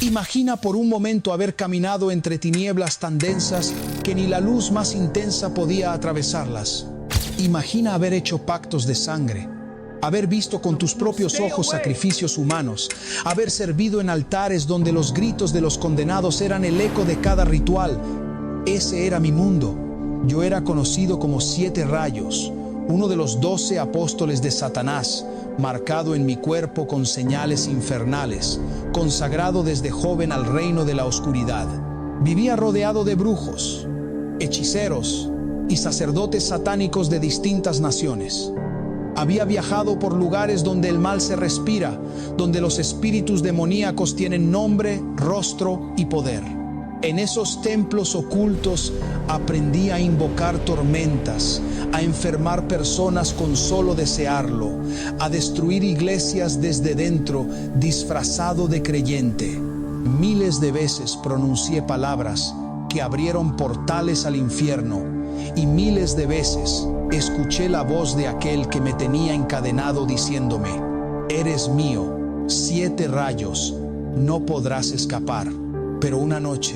Imagina por un momento haber caminado entre tinieblas tan densas que ni la luz más intensa podía atravesarlas. Imagina haber hecho pactos de sangre, haber visto con tus propios ojos sacrificios humanos, haber servido en altares donde los gritos de los condenados eran el eco de cada ritual. Ese era mi mundo. Yo era conocido como 7 rayos, uno de los 12 apóstoles de Satanás, marcado en mi cuerpo con señales infernales, consagrado desde joven al reino de la oscuridad. Vivía rodeado de brujos, hechiceros y sacerdotes satánicos de distintas naciones. Había viajado por lugares donde el mal se respira, donde los espíritus demoníacos tienen nombre, rostro y poder. En esos templos ocultos aprendí a invocar tormentas, a enfermar personas con solo desearlo, a destruir iglesias desde dentro, disfrazado de creyente. Miles de veces pronuncié palabras que abrieron portales al infierno, y miles de veces escuché la voz de aquel que me tenía encadenado diciéndome: eres mío, 7 rayos, no podrás escapar. Pero una noche,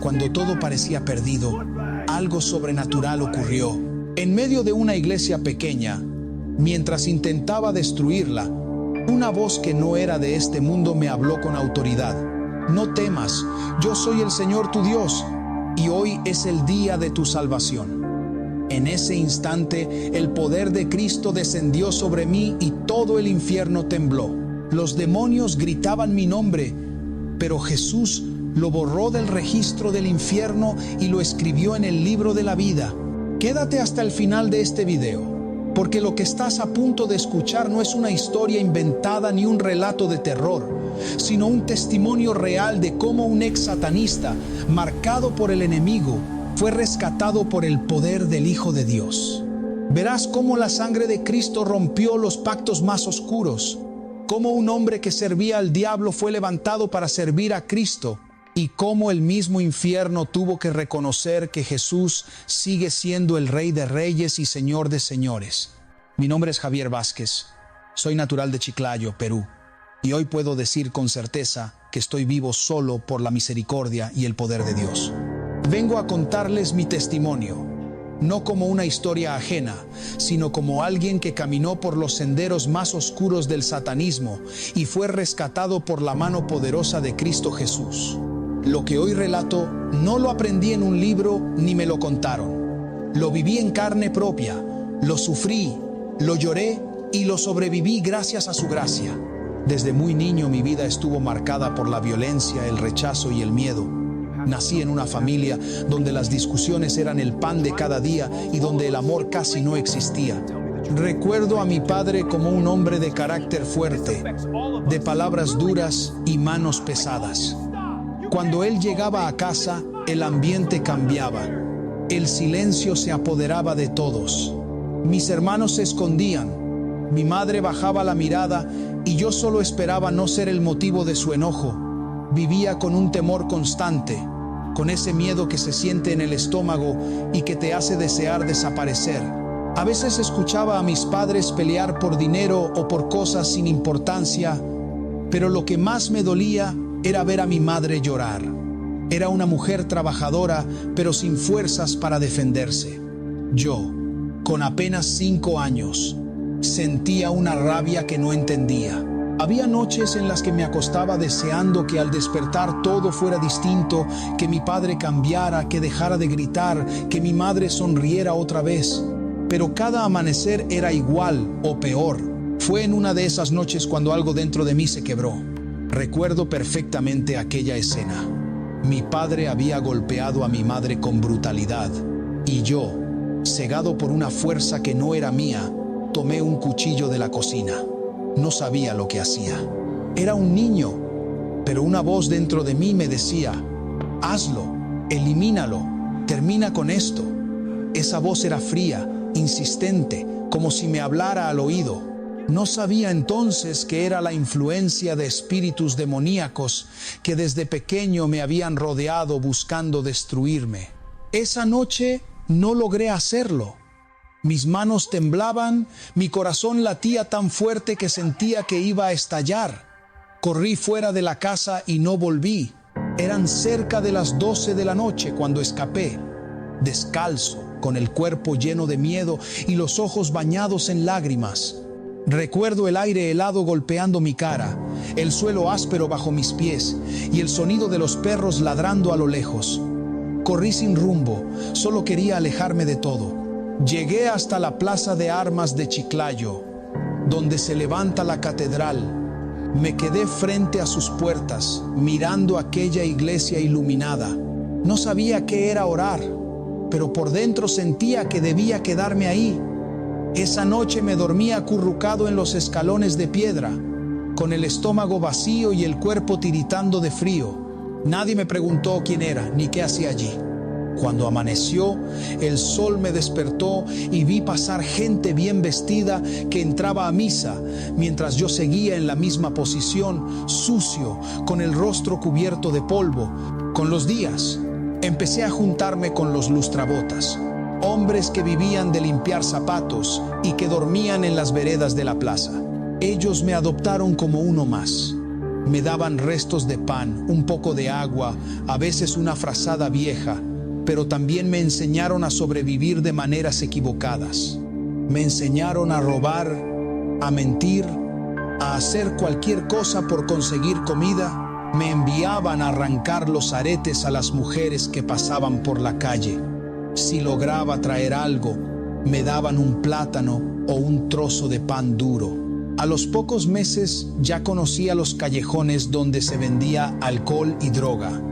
cuando todo parecía perdido, algo sobrenatural ocurrió. En medio de una iglesia pequeña, mientras intentaba destruirla, una voz que no era de este mundo me habló con autoridad. No temas, yo soy el Señor tu Dios, y hoy es el día de tu salvación. En ese instante, el poder de Cristo descendió sobre mí y todo el infierno tembló. Los demonios gritaban mi nombre, pero Jesús lo borró del registro del infierno y lo escribió en el libro de la vida. Quédate hasta el final de este video, porque lo que estás a punto de escuchar no es una historia inventada ni un relato de terror, sino un testimonio real de cómo un ex satanista, marcado por el enemigo, fue rescatado por el poder del Hijo de Dios. Verás cómo la sangre de Cristo rompió los pactos más oscuros, cómo un hombre que servía al diablo fue levantado para servir a Cristo, y cómo el mismo infierno tuvo que reconocer que Jesús sigue siendo el Rey de Reyes y Señor de Señores. Mi nombre es Javier Vázquez, soy natural de Chiclayo, Perú, y hoy puedo decir con certeza que estoy vivo solo por la misericordia y el poder de Dios. Vengo a contarles mi testimonio, no como una historia ajena, sino como alguien que caminó por los senderos más oscuros del satanismo y fue rescatado por la mano poderosa de Cristo Jesús. Lo que hoy relato no lo aprendí en un libro ni me lo contaron. Lo viví en carne propia, lo sufrí, lo lloré y lo sobreviví gracias a su gracia. Desde muy niño mi vida estuvo marcada por la violencia, el rechazo y el miedo. Nací en una familia donde las discusiones eran el pan de cada día y donde el amor casi no existía. Recuerdo a mi padre como un hombre de carácter fuerte, de palabras duras y manos pesadas. Cuando él llegaba a casa, el ambiente cambiaba. El silencio se apoderaba de todos. Mis hermanos se escondían. Mi madre bajaba la mirada y yo solo esperaba no ser el motivo de su enojo. Vivía con un temor constante, con ese miedo que se siente en el estómago y que te hace desear desaparecer. A veces escuchaba a mis padres pelear por dinero o por cosas sin importancia, pero lo que más me dolía era ver a mi madre llorar. Era una mujer trabajadora, pero sin fuerzas para defenderse. Yo, con apenas 5 años, sentía una rabia que no entendía. Había noches en las que me acostaba deseando que al despertar todo fuera distinto, que mi padre cambiara, que dejara de gritar, que mi madre sonriera otra vez. Pero cada amanecer era igual o peor. Fue en una de esas noches cuando algo dentro de mí se quebró. Recuerdo perfectamente aquella escena. Mi padre había golpeado a mi madre con brutalidad y yo, cegado por una fuerza que no era mía, tomé un cuchillo de la cocina. No sabía lo que hacía. Era un niño, pero una voz dentro de mí me decía: hazlo, elimínalo, termina con esto. Esa voz era fría, insistente, como si me hablara al oído. No sabía entonces que era la influencia de espíritus demoníacos que desde pequeño me habían rodeado buscando destruirme. Esa noche no logré hacerlo. Mis manos temblaban, mi corazón latía tan fuerte que sentía que iba a estallar. Corrí fuera de la casa y no volví. Eran cerca de las 12 de la noche cuando escapé, descalzo, con el cuerpo lleno de miedo y los ojos bañados en lágrimas. Recuerdo el aire helado golpeando mi cara, el suelo áspero bajo mis pies y el sonido de los perros ladrando a lo lejos. Corrí sin rumbo, solo quería alejarme de todo. Llegué hasta la plaza de armas de Chiclayo, donde se levanta la catedral. Me quedé frente a sus puertas, mirando aquella iglesia iluminada. No sabía qué era orar, pero por dentro sentía que debía quedarme ahí. Esa noche me dormí acurrucado en los escalones de piedra, con el estómago vacío y el cuerpo tiritando de frío. Nadie me preguntó quién era ni qué hacía allí. Cuando amaneció, el sol me despertó y vi pasar gente bien vestida que entraba a misa, mientras yo seguía en la misma posición, sucio, con el rostro cubierto de polvo. Con los días, empecé a juntarme con los lustrabotas, hombres que vivían de limpiar zapatos y que dormían en las veredas de la plaza. Ellos me adoptaron como uno más. Me daban restos de pan, un poco de agua, a veces una frazada vieja, pero también me enseñaron a sobrevivir de maneras equivocadas. Me enseñaron a robar, a mentir, a hacer cualquier cosa por conseguir comida. Me enviaban a arrancar los aretes a las mujeres que pasaban por la calle. Si lograba traer algo, me daban un plátano o un trozo de pan duro. A los pocos meses ya conocía los callejones donde se vendía alcohol y droga.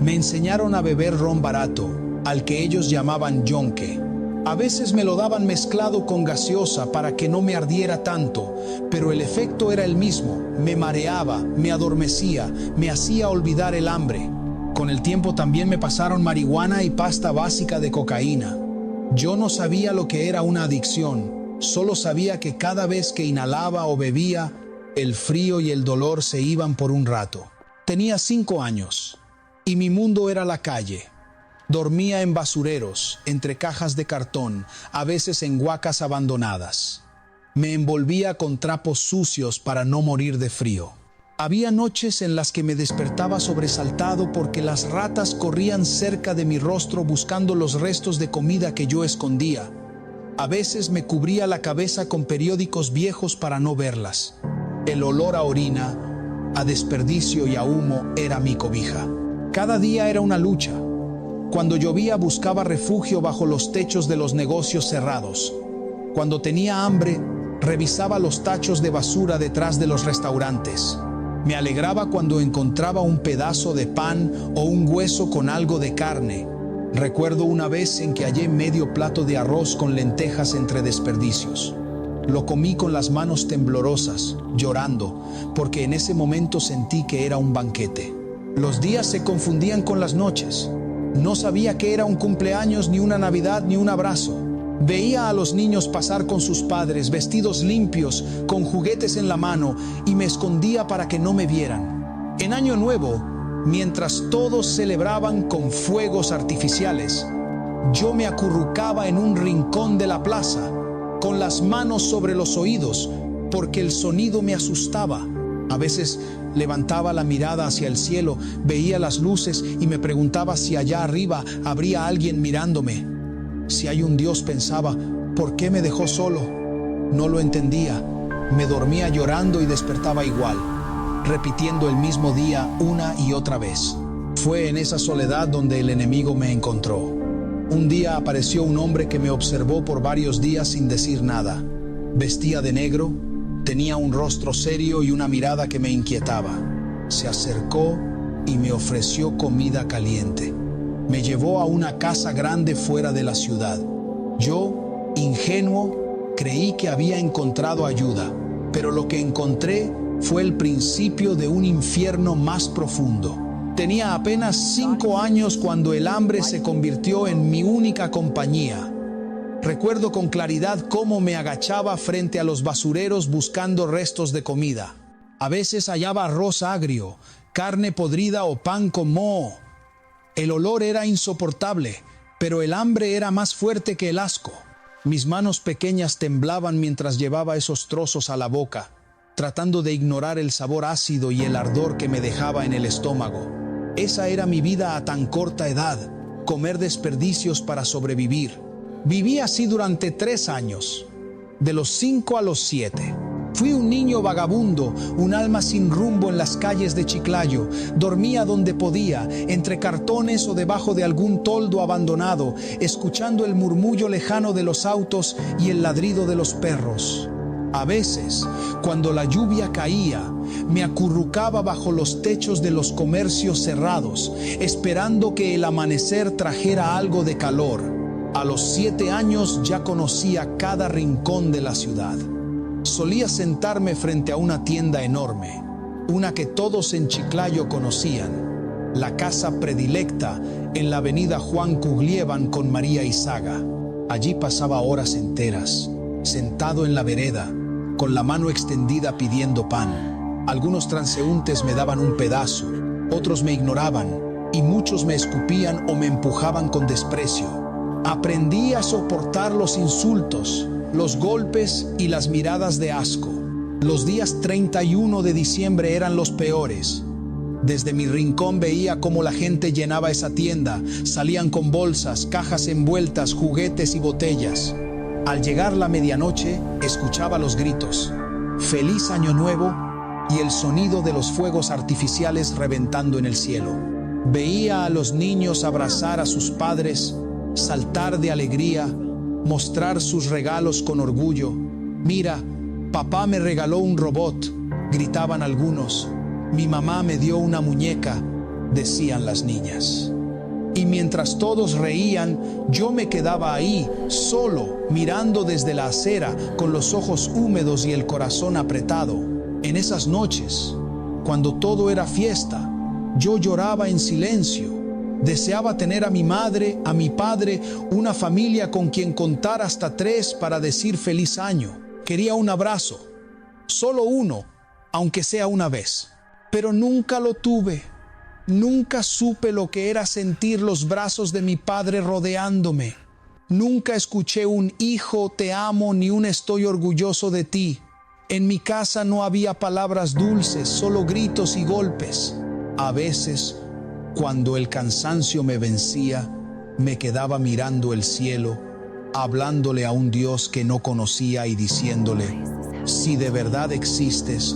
Me enseñaron a beber ron barato, al que ellos llamaban yonque. A veces me lo daban mezclado con gaseosa para que no me ardiera tanto, pero el efecto era el mismo. Me mareaba, me adormecía, me hacía olvidar el hambre. Con el tiempo también me pasaron marihuana y pasta básica de cocaína. Yo no sabía lo que era una adicción, solo sabía que cada vez que inhalaba o bebía, el frío y el dolor se iban por un rato. Tenía 5 años. Y mi mundo era la calle. Dormía en basureros, entre cajas de cartón, a veces en huacas abandonadas. Me envolvía con trapos sucios para no morir de frío. Había noches en las que me despertaba sobresaltado porque las ratas corrían cerca de mi rostro buscando los restos de comida que yo escondía. A veces me cubría la cabeza con periódicos viejos para no verlas. El olor a orina, a desperdicio y a humo era mi cobija. Cada día era una lucha. Cuando llovía buscaba refugio bajo los techos de los negocios cerrados. Cuando tenía hambre, revisaba los tachos de basura detrás de los restaurantes. Me alegraba cuando encontraba un pedazo de pan o un hueso con algo de carne. Recuerdo una vez en que hallé medio plato de arroz con lentejas entre desperdicios. Lo comí con las manos temblorosas, llorando, porque en ese momento sentí que era un banquete. Los días se confundían con las noches. No sabía qué era un cumpleaños, ni una Navidad, ni un abrazo. Veía a los niños pasar con sus padres, vestidos limpios, con juguetes en la mano, y me escondía para que no me vieran. En Año Nuevo, mientras todos celebraban con fuegos artificiales, yo me acurrucaba en un rincón de la plaza, con las manos sobre los oídos, porque el sonido me asustaba. A veces levantaba la mirada hacia el cielo, veía las luces y me preguntaba si allá arriba habría alguien mirándome. Si hay un Dios, pensaba, ¿por qué me dejó solo? No lo entendía. Me dormía llorando y despertaba igual, repitiendo el mismo día una y otra vez. Fue en esa soledad donde el enemigo me encontró. Un día apareció un hombre que me observó por varios días sin decir nada. Vestía de negro, tenía un rostro serio y una mirada que me inquietaba. Se acercó y me ofreció comida caliente. Me llevó a una casa grande fuera de la ciudad. Yo, ingenuo, creí que había encontrado ayuda, pero lo que encontré fue el principio de un infierno más profundo. Tenía apenas 5 años cuando el hambre se convirtió en mi única compañía. Recuerdo con claridad cómo me agachaba frente a los basureros buscando restos de comida. A veces hallaba arroz agrio, carne podrida o pan con moho. El olor era insoportable, pero el hambre era más fuerte que el asco. Mis manos pequeñas temblaban mientras llevaba esos trozos a la boca. tratando de ignorar el sabor ácido y el ardor que me dejaba en el estómago. Esa era mi vida a tan corta edad, comer desperdicios para sobrevivir. Viví así durante 3 años, de los 5 a los 7. Fui un niño vagabundo, un alma sin rumbo en las calles de Chiclayo. Dormía donde podía, entre cartones o debajo de algún toldo abandonado, escuchando el murmullo lejano de los autos y el ladrido de los perros. A veces, cuando la lluvia caía, me acurrucaba bajo los techos de los comercios cerrados, esperando que el amanecer trajera algo de calor. A los 7 años ya conocía cada rincón de la ciudad. Solía sentarme frente a una tienda enorme, una que todos en Chiclayo conocían, la casa predilecta en la avenida Juan Cuglievan con María Izaga. Allí pasaba horas enteras, sentado en la vereda, con la mano extendida pidiendo pan. Algunos transeúntes me daban un pedazo, otros me ignoraban, y muchos me escupían o me empujaban con desprecio. Aprendí a soportar los insultos, los golpes y las miradas de asco. Los días 31 de diciembre eran los peores. Desde mi rincón veía cómo la gente llenaba esa tienda. Salían con bolsas, cajas envueltas, juguetes y botellas. Al llegar la medianoche, escuchaba los gritos: ¡Feliz Año Nuevo! Y el sonido de los fuegos artificiales reventando en el cielo. Veía a los niños abrazar a sus padres, saltar de alegría, mostrar sus regalos con orgullo. «Mira, papá me regaló un robot», gritaban algunos. «Mi mamá me dio una muñeca», decían las niñas. Y mientras todos reían, yo me quedaba ahí, solo, mirando desde la acera, con los ojos húmedos y el corazón apretado. En esas noches, cuando todo era fiesta, yo lloraba en silencio. Deseaba tener a mi madre, a mi padre, una familia con quien contar hasta 3 para decir feliz año. Quería un abrazo, solo uno, aunque sea una vez. Pero nunca lo tuve. Nunca supe lo que era sentir los brazos de mi padre rodeándome. Nunca escuché un hijo, te amo, ni un estoy orgulloso de ti. En mi casa no había palabras dulces, solo gritos y golpes. A veces, cuando el cansancio me vencía, me quedaba mirando el cielo, hablándole a un Dios que no conocía y diciéndole: si de verdad existes,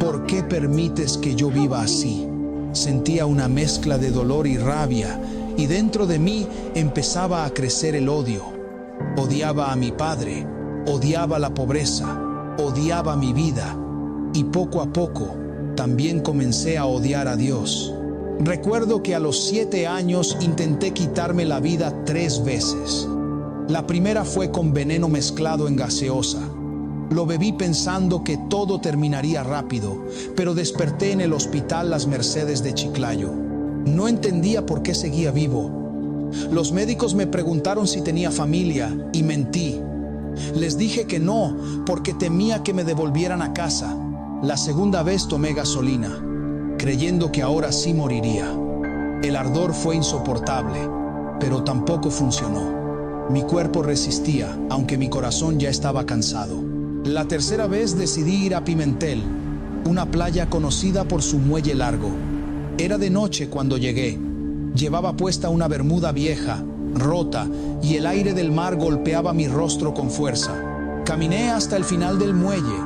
¿por qué permites que yo viva así? Sentía una mezcla de dolor y rabia, y dentro de mí empezaba a crecer el odio. Odiaba a mi padre, odiaba la pobreza, odiaba mi vida, y poco a poco también comencé a odiar a Dios. Recuerdo que a los 7 años intenté quitarme la vida 3 veces. La primera fue con veneno mezclado en gaseosa. Lo bebí pensando que todo terminaría rápido, pero desperté en el hospital Las Mercedes de Chiclayo. No entendía por qué seguía vivo. Los médicos me preguntaron si tenía familia y mentí. Les dije que no, porque temía que me devolvieran a casa. La segunda vez tomé gasolina, creyendo que ahora sí moriría. El ardor fue insoportable, pero tampoco funcionó. Mi cuerpo resistía, aunque mi corazón ya estaba cansado. La tercera vez decidí ir a Pimentel, una playa conocida por su muelle largo. Era de noche cuando llegué. Llevaba puesta una bermuda vieja, rota, y el aire del mar golpeaba mi rostro con fuerza. Caminé hasta el final del muelle.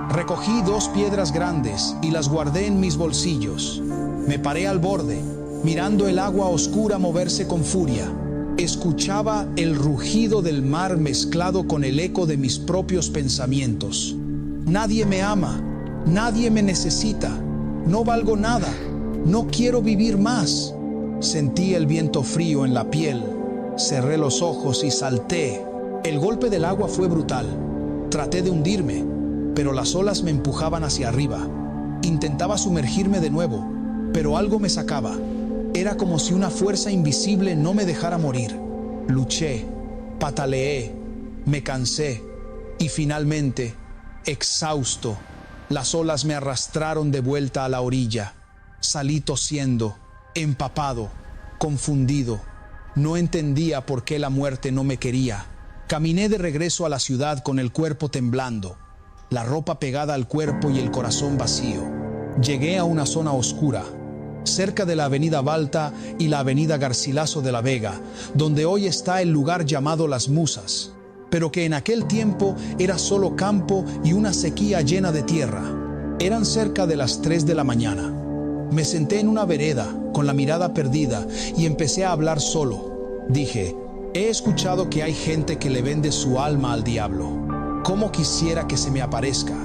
Recogí 2 piedras grandes y las guardé en mis bolsillos. Me paré al borde, mirando el agua oscura moverse con furia. Escuchaba el rugido del mar mezclado con el eco de mis propios pensamientos. Nadie me ama, nadie me necesita, no valgo nada, no quiero vivir más. Sentí el viento frío en la piel, cerré los ojos y salté. El golpe del agua fue brutal. Traté de hundirme, pero las olas me empujaban hacia arriba. Intentaba sumergirme de nuevo, pero algo me sacaba. Era como si una fuerza invisible no me dejara morir. Luché, pataleé, me cansé y finalmente, exhausto, las olas me arrastraron de vuelta a la orilla. Salí tosiendo, empapado, confundido. No entendía por qué la muerte no me quería. Caminé de regreso a la ciudad con el cuerpo temblando. la ropa pegada al cuerpo y el corazón vacío. Llegué a una zona oscura, cerca de la avenida Balta y la avenida Garcilaso de la Vega, donde hoy está el lugar llamado Las Musas, pero que en aquel tiempo era solo campo y una sequía llena de tierra. Eran cerca de las 3 de la mañana. Me senté en una vereda, con la mirada perdida, y empecé a hablar solo. Dije, he escuchado que hay gente que le vende su alma al diablo. ¿Cómo quisiera que se me aparezca?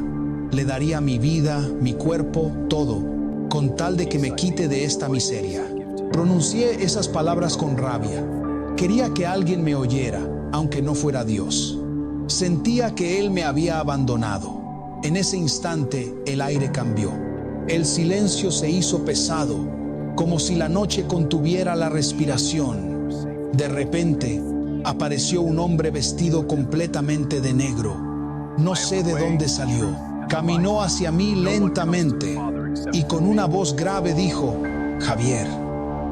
Le daría mi vida, mi cuerpo, todo, con tal de que me quite de esta miseria. Pronuncié esas palabras con rabia. Quería que alguien me oyera, aunque no fuera Dios. Sentía que Él me había abandonado. En ese instante, el aire cambió. El silencio se hizo pesado, como si la noche contuviera la respiración. De repente, apareció un hombre vestido completamente de negro. No sé de dónde salió. Caminó hacia mí lentamente y con una voz grave dijo, Javier,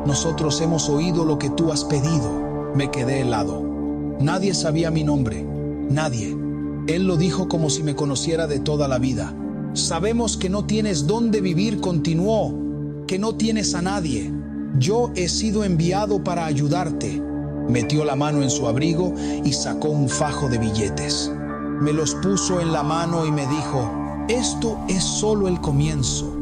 nosotros hemos oído lo que tú has pedido. Me quedé helado. Nadie sabía mi nombre, nadie. Él lo dijo como si me conociera de toda la vida. Sabemos que no tienes dónde vivir, continuó, que no tienes a nadie. Yo he sido enviado para ayudarte. Metió la mano en su abrigo y sacó un fajo de billetes. Me los puso en la mano y me dijo, esto es solo el comienzo.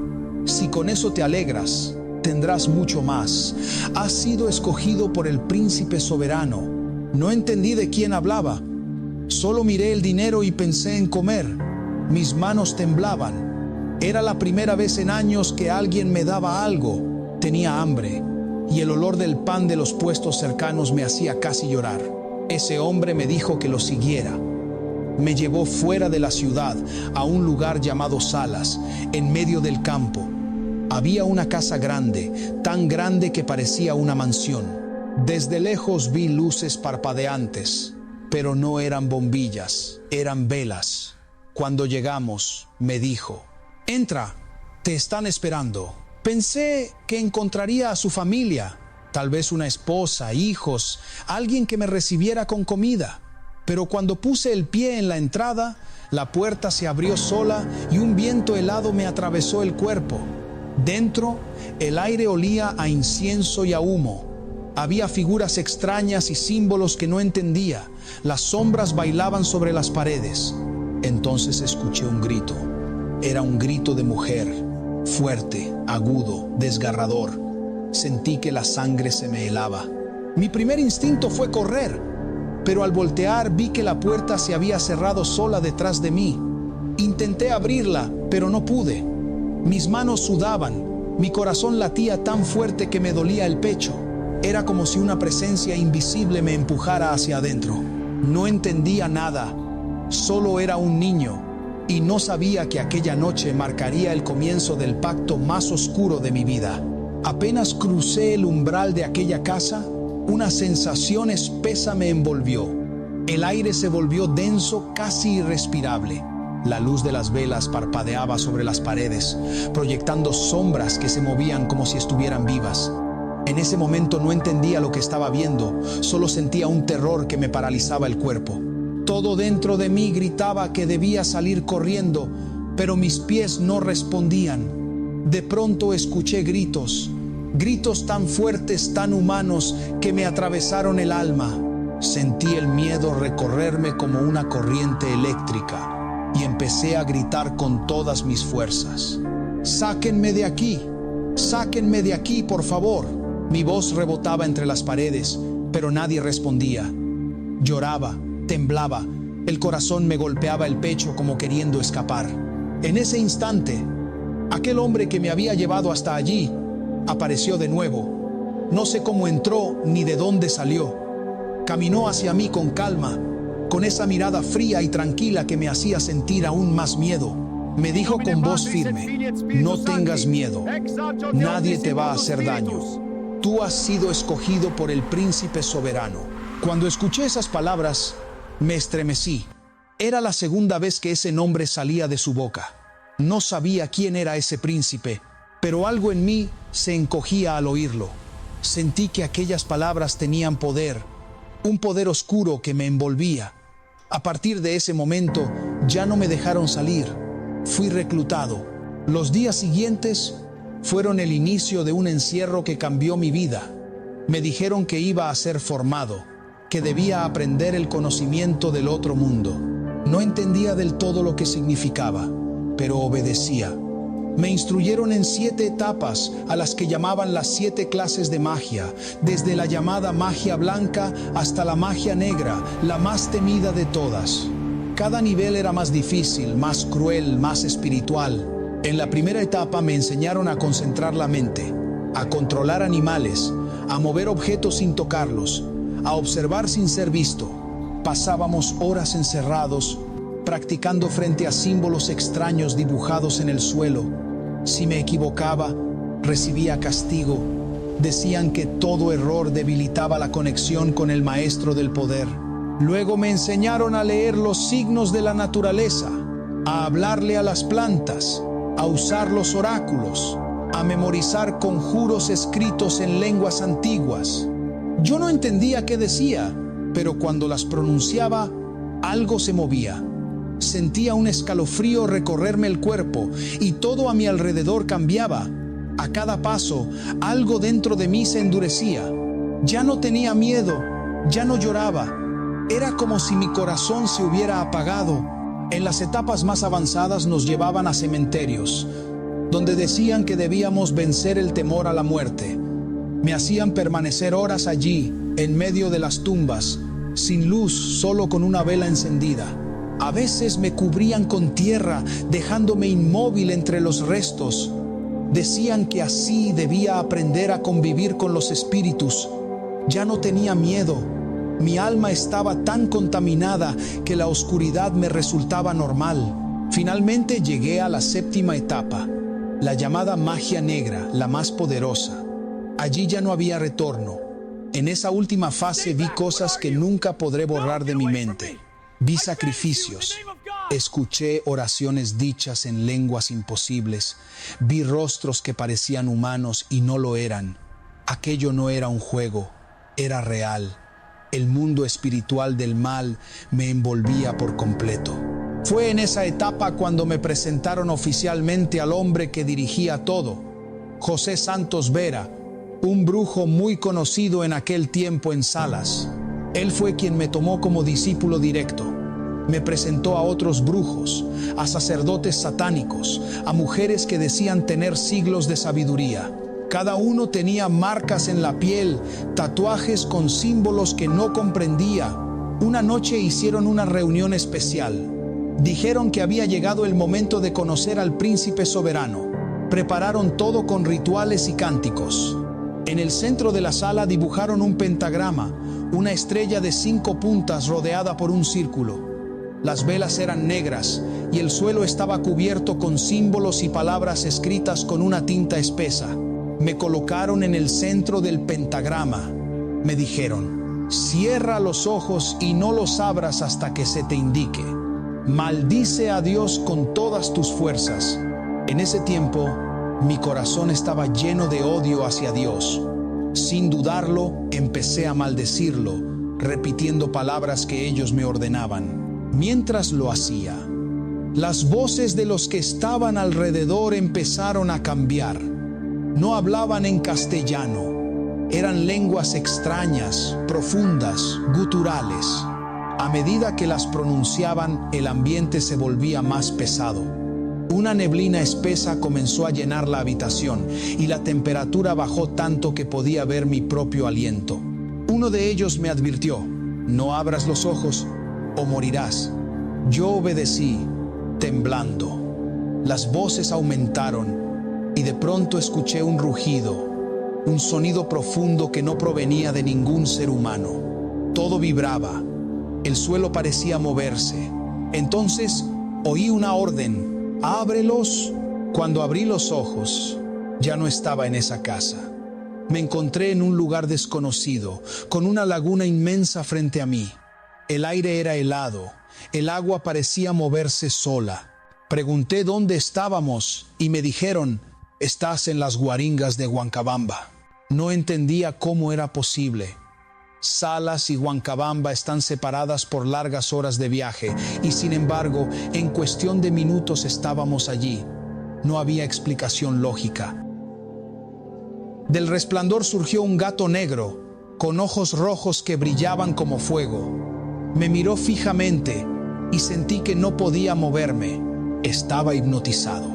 Si con eso te alegras, tendrás mucho más. Has sido escogido por el príncipe soberano. No entendí de quién hablaba. Solo miré el dinero y pensé en comer. Mis manos temblaban. Era la primera vez en años que alguien me daba algo. Tenía hambre y el olor del pan de los puestos cercanos me hacía casi llorar. Ese hombre me dijo que lo siguiera. Me llevó fuera de la ciudad, a un lugar llamado Salas, en medio del campo. Había una casa grande, tan grande que parecía una mansión. Desde lejos vi luces parpadeantes, pero no eran bombillas, eran velas. Cuando llegamos, me dijo, entra, te están esperando. Pensé que encontraría a su familia, tal vez una esposa, hijos, alguien que me recibiera con comida. Pero cuando puse el pie en la entrada, la puerta se abrió sola y un viento helado me atravesó el cuerpo. Dentro, el aire olía a incienso y a humo. Había figuras extrañas y símbolos que no entendía. Las sombras bailaban sobre las paredes. Entonces escuché un grito. Era un grito de mujer, fuerte, agudo, desgarrador. Sentí que la sangre se me helaba. Mi primer instinto fue correr. Pero al voltear vi que la puerta se había cerrado sola detrás de mí. Intenté abrirla, pero no pude. Mis manos sudaban, mi corazón latía tan fuerte que me dolía el pecho. Era como si una presencia invisible me empujara hacia adentro. No entendía nada, solo era un niño y no sabía que aquella noche marcaría el comienzo del pacto más oscuro de mi vida. Apenas crucé el umbral de aquella casa, una sensación espesa me envolvió. El aire se volvió denso, casi irrespirable. La luz de las velas parpadeaba sobre las paredes, proyectando sombras que se movían como si estuvieran vivas. En ese momento no entendía lo que estaba viendo, solo sentía un terror que me paralizaba el cuerpo. Todo dentro de mí gritaba que debía salir corriendo, pero mis pies no respondían. De pronto escuché gritos. Gritos tan fuertes, tan humanos, que me atravesaron el alma. Sentí el miedo recorrerme como una corriente eléctrica y empecé a gritar con todas mis fuerzas. ¡Sáquenme de aquí! ¡Sáquenme de aquí, por favor! Mi voz rebotaba entre las paredes, pero nadie respondía. Lloraba, temblaba, el corazón me golpeaba el pecho como queriendo escapar. En ese instante, aquel hombre que me había llevado hasta allí apareció de nuevo. No sé cómo entró ni de dónde salió. Caminó hacia mí con calma, con esa mirada fría y tranquila que me hacía sentir aún más miedo. Me dijo con voz firme, no tengas miedo, nadie te va a hacer daño. Tú has sido escogido por el príncipe soberano. Cuando escuché esas palabras, me estremecí. Era la segunda vez que ese nombre salía de su boca. No sabía quién era ese príncipe, pero algo en mí se encogía al oírlo. Sentí que aquellas palabras tenían poder, un poder oscuro que me envolvía. A partir de ese momento, Ya no me dejaron salir. Fui reclutado. Los días siguientes fueron el inicio de un encierro que cambió mi vida. Me dijeron que iba a ser formado, que debía aprender el conocimiento del otro mundo. No entendía del todo lo que significaba, pero obedecía. Me instruyeron en 7 etapas a las que llamaban las 7 clases de magia, desde la llamada magia blanca hasta la magia negra, la más temida de todas. Cada nivel era más difícil, más cruel, más espiritual. En la primera etapa me enseñaron a concentrar la mente, a controlar animales, a mover objetos sin tocarlos, a observar sin ser visto. Pasábamos horas encerrados, practicando frente a símbolos extraños dibujados en el suelo. Si me equivocaba, recibía castigo. Decían que todo error debilitaba la conexión con el maestro del poder. Luego me enseñaron a leer los signos de la naturaleza, a hablarle a las plantas, a usar los oráculos, a memorizar conjuros escritos en lenguas antiguas. Yo no entendía qué decía, pero cuando las pronunciaba, algo se movía. Sentía un escalofrío recorrerme el cuerpo y todo a mi alrededor cambiaba. A cada paso, algo dentro de mí se endurecía. Ya no tenía miedo, ya no lloraba. Era como si mi corazón se hubiera apagado. En las etapas más avanzadas nos llevaban a cementerios, donde decían que debíamos vencer el temor a la muerte. Me hacían permanecer horas allí, en medio de las tumbas, sin luz, solo con una vela encendida. A veces me cubrían con tierra, dejándome inmóvil entre los restos. Decían que así debía aprender a convivir con los espíritus. Ya no tenía miedo. Mi alma estaba tan contaminada que la oscuridad me resultaba normal. Finalmente llegué a la 7ª etapa, la llamada magia negra, la más poderosa. Allí ya no había retorno. En esa última fase vi cosas que nunca podré borrar de mi mente. Vi sacrificios, escuché oraciones dichas en lenguas imposibles, vi rostros que parecían humanos y no lo eran. Aquello no era un juego, era real. El mundo espiritual del mal me envolvía por completo. Fue en esa etapa cuando me presentaron oficialmente al hombre que dirigía todo, José Santos Vera, un brujo muy conocido en aquel tiempo en Salas. Él fue quien me tomó como discípulo directo. Me presentó a otros brujos, a sacerdotes satánicos, a mujeres que decían tener siglos de sabiduría. Cada uno tenía marcas en la piel, tatuajes con símbolos que no comprendía. Una noche hicieron una reunión especial. Dijeron que había llegado el momento de conocer al príncipe soberano. Prepararon todo con rituales y cánticos. En el centro de la sala dibujaron un pentagrama, una estrella de 5 puntas rodeada por un círculo. Las velas eran negras y el suelo estaba cubierto con símbolos y palabras escritas con una tinta espesa. Me colocaron en el centro del pentagrama. Me dijeron: cierra los ojos y no los abras hasta que se te indique. Maldice a Dios con todas tus fuerzas. En ese tiempo, mi corazón estaba lleno de odio hacia Dios. Sin dudarlo, empecé a maldecirlo, repitiendo palabras que ellos me ordenaban. Mientras lo hacía, las voces de los que estaban alrededor empezaron a cambiar. No hablaban en castellano. Eran lenguas extrañas, profundas, guturales. A medida que las pronunciaban, el ambiente se volvía más pesado. Una neblina espesa comenzó a llenar la habitación y la temperatura bajó tanto que podía ver mi propio aliento. Uno de ellos me advirtió: no abras los ojos o morirás. Yo obedecí, temblando. Las voces aumentaron y de pronto escuché un rugido, un sonido profundo que no provenía de ningún ser humano. Todo vibraba, el suelo parecía moverse. Entonces oí una orden: ábrelos. Cuando abrí los ojos, ya no estaba en esa casa. Me encontré en un lugar desconocido, con una laguna inmensa frente a mí. El aire era helado, el agua parecía moverse sola. Pregunté dónde estábamos y me dijeron: estás en las Guaringas de Huancabamba. No entendía cómo era posible. Salas y Huancabamba están separadas por largas horas de viaje y sin embargo, en cuestión de minutos estábamos allí. No había explicación lógica. Del resplandor surgió un gato negro, con ojos rojos que brillaban como fuego. Me miró fijamente y sentí que no podía moverme. Estaba hipnotizado.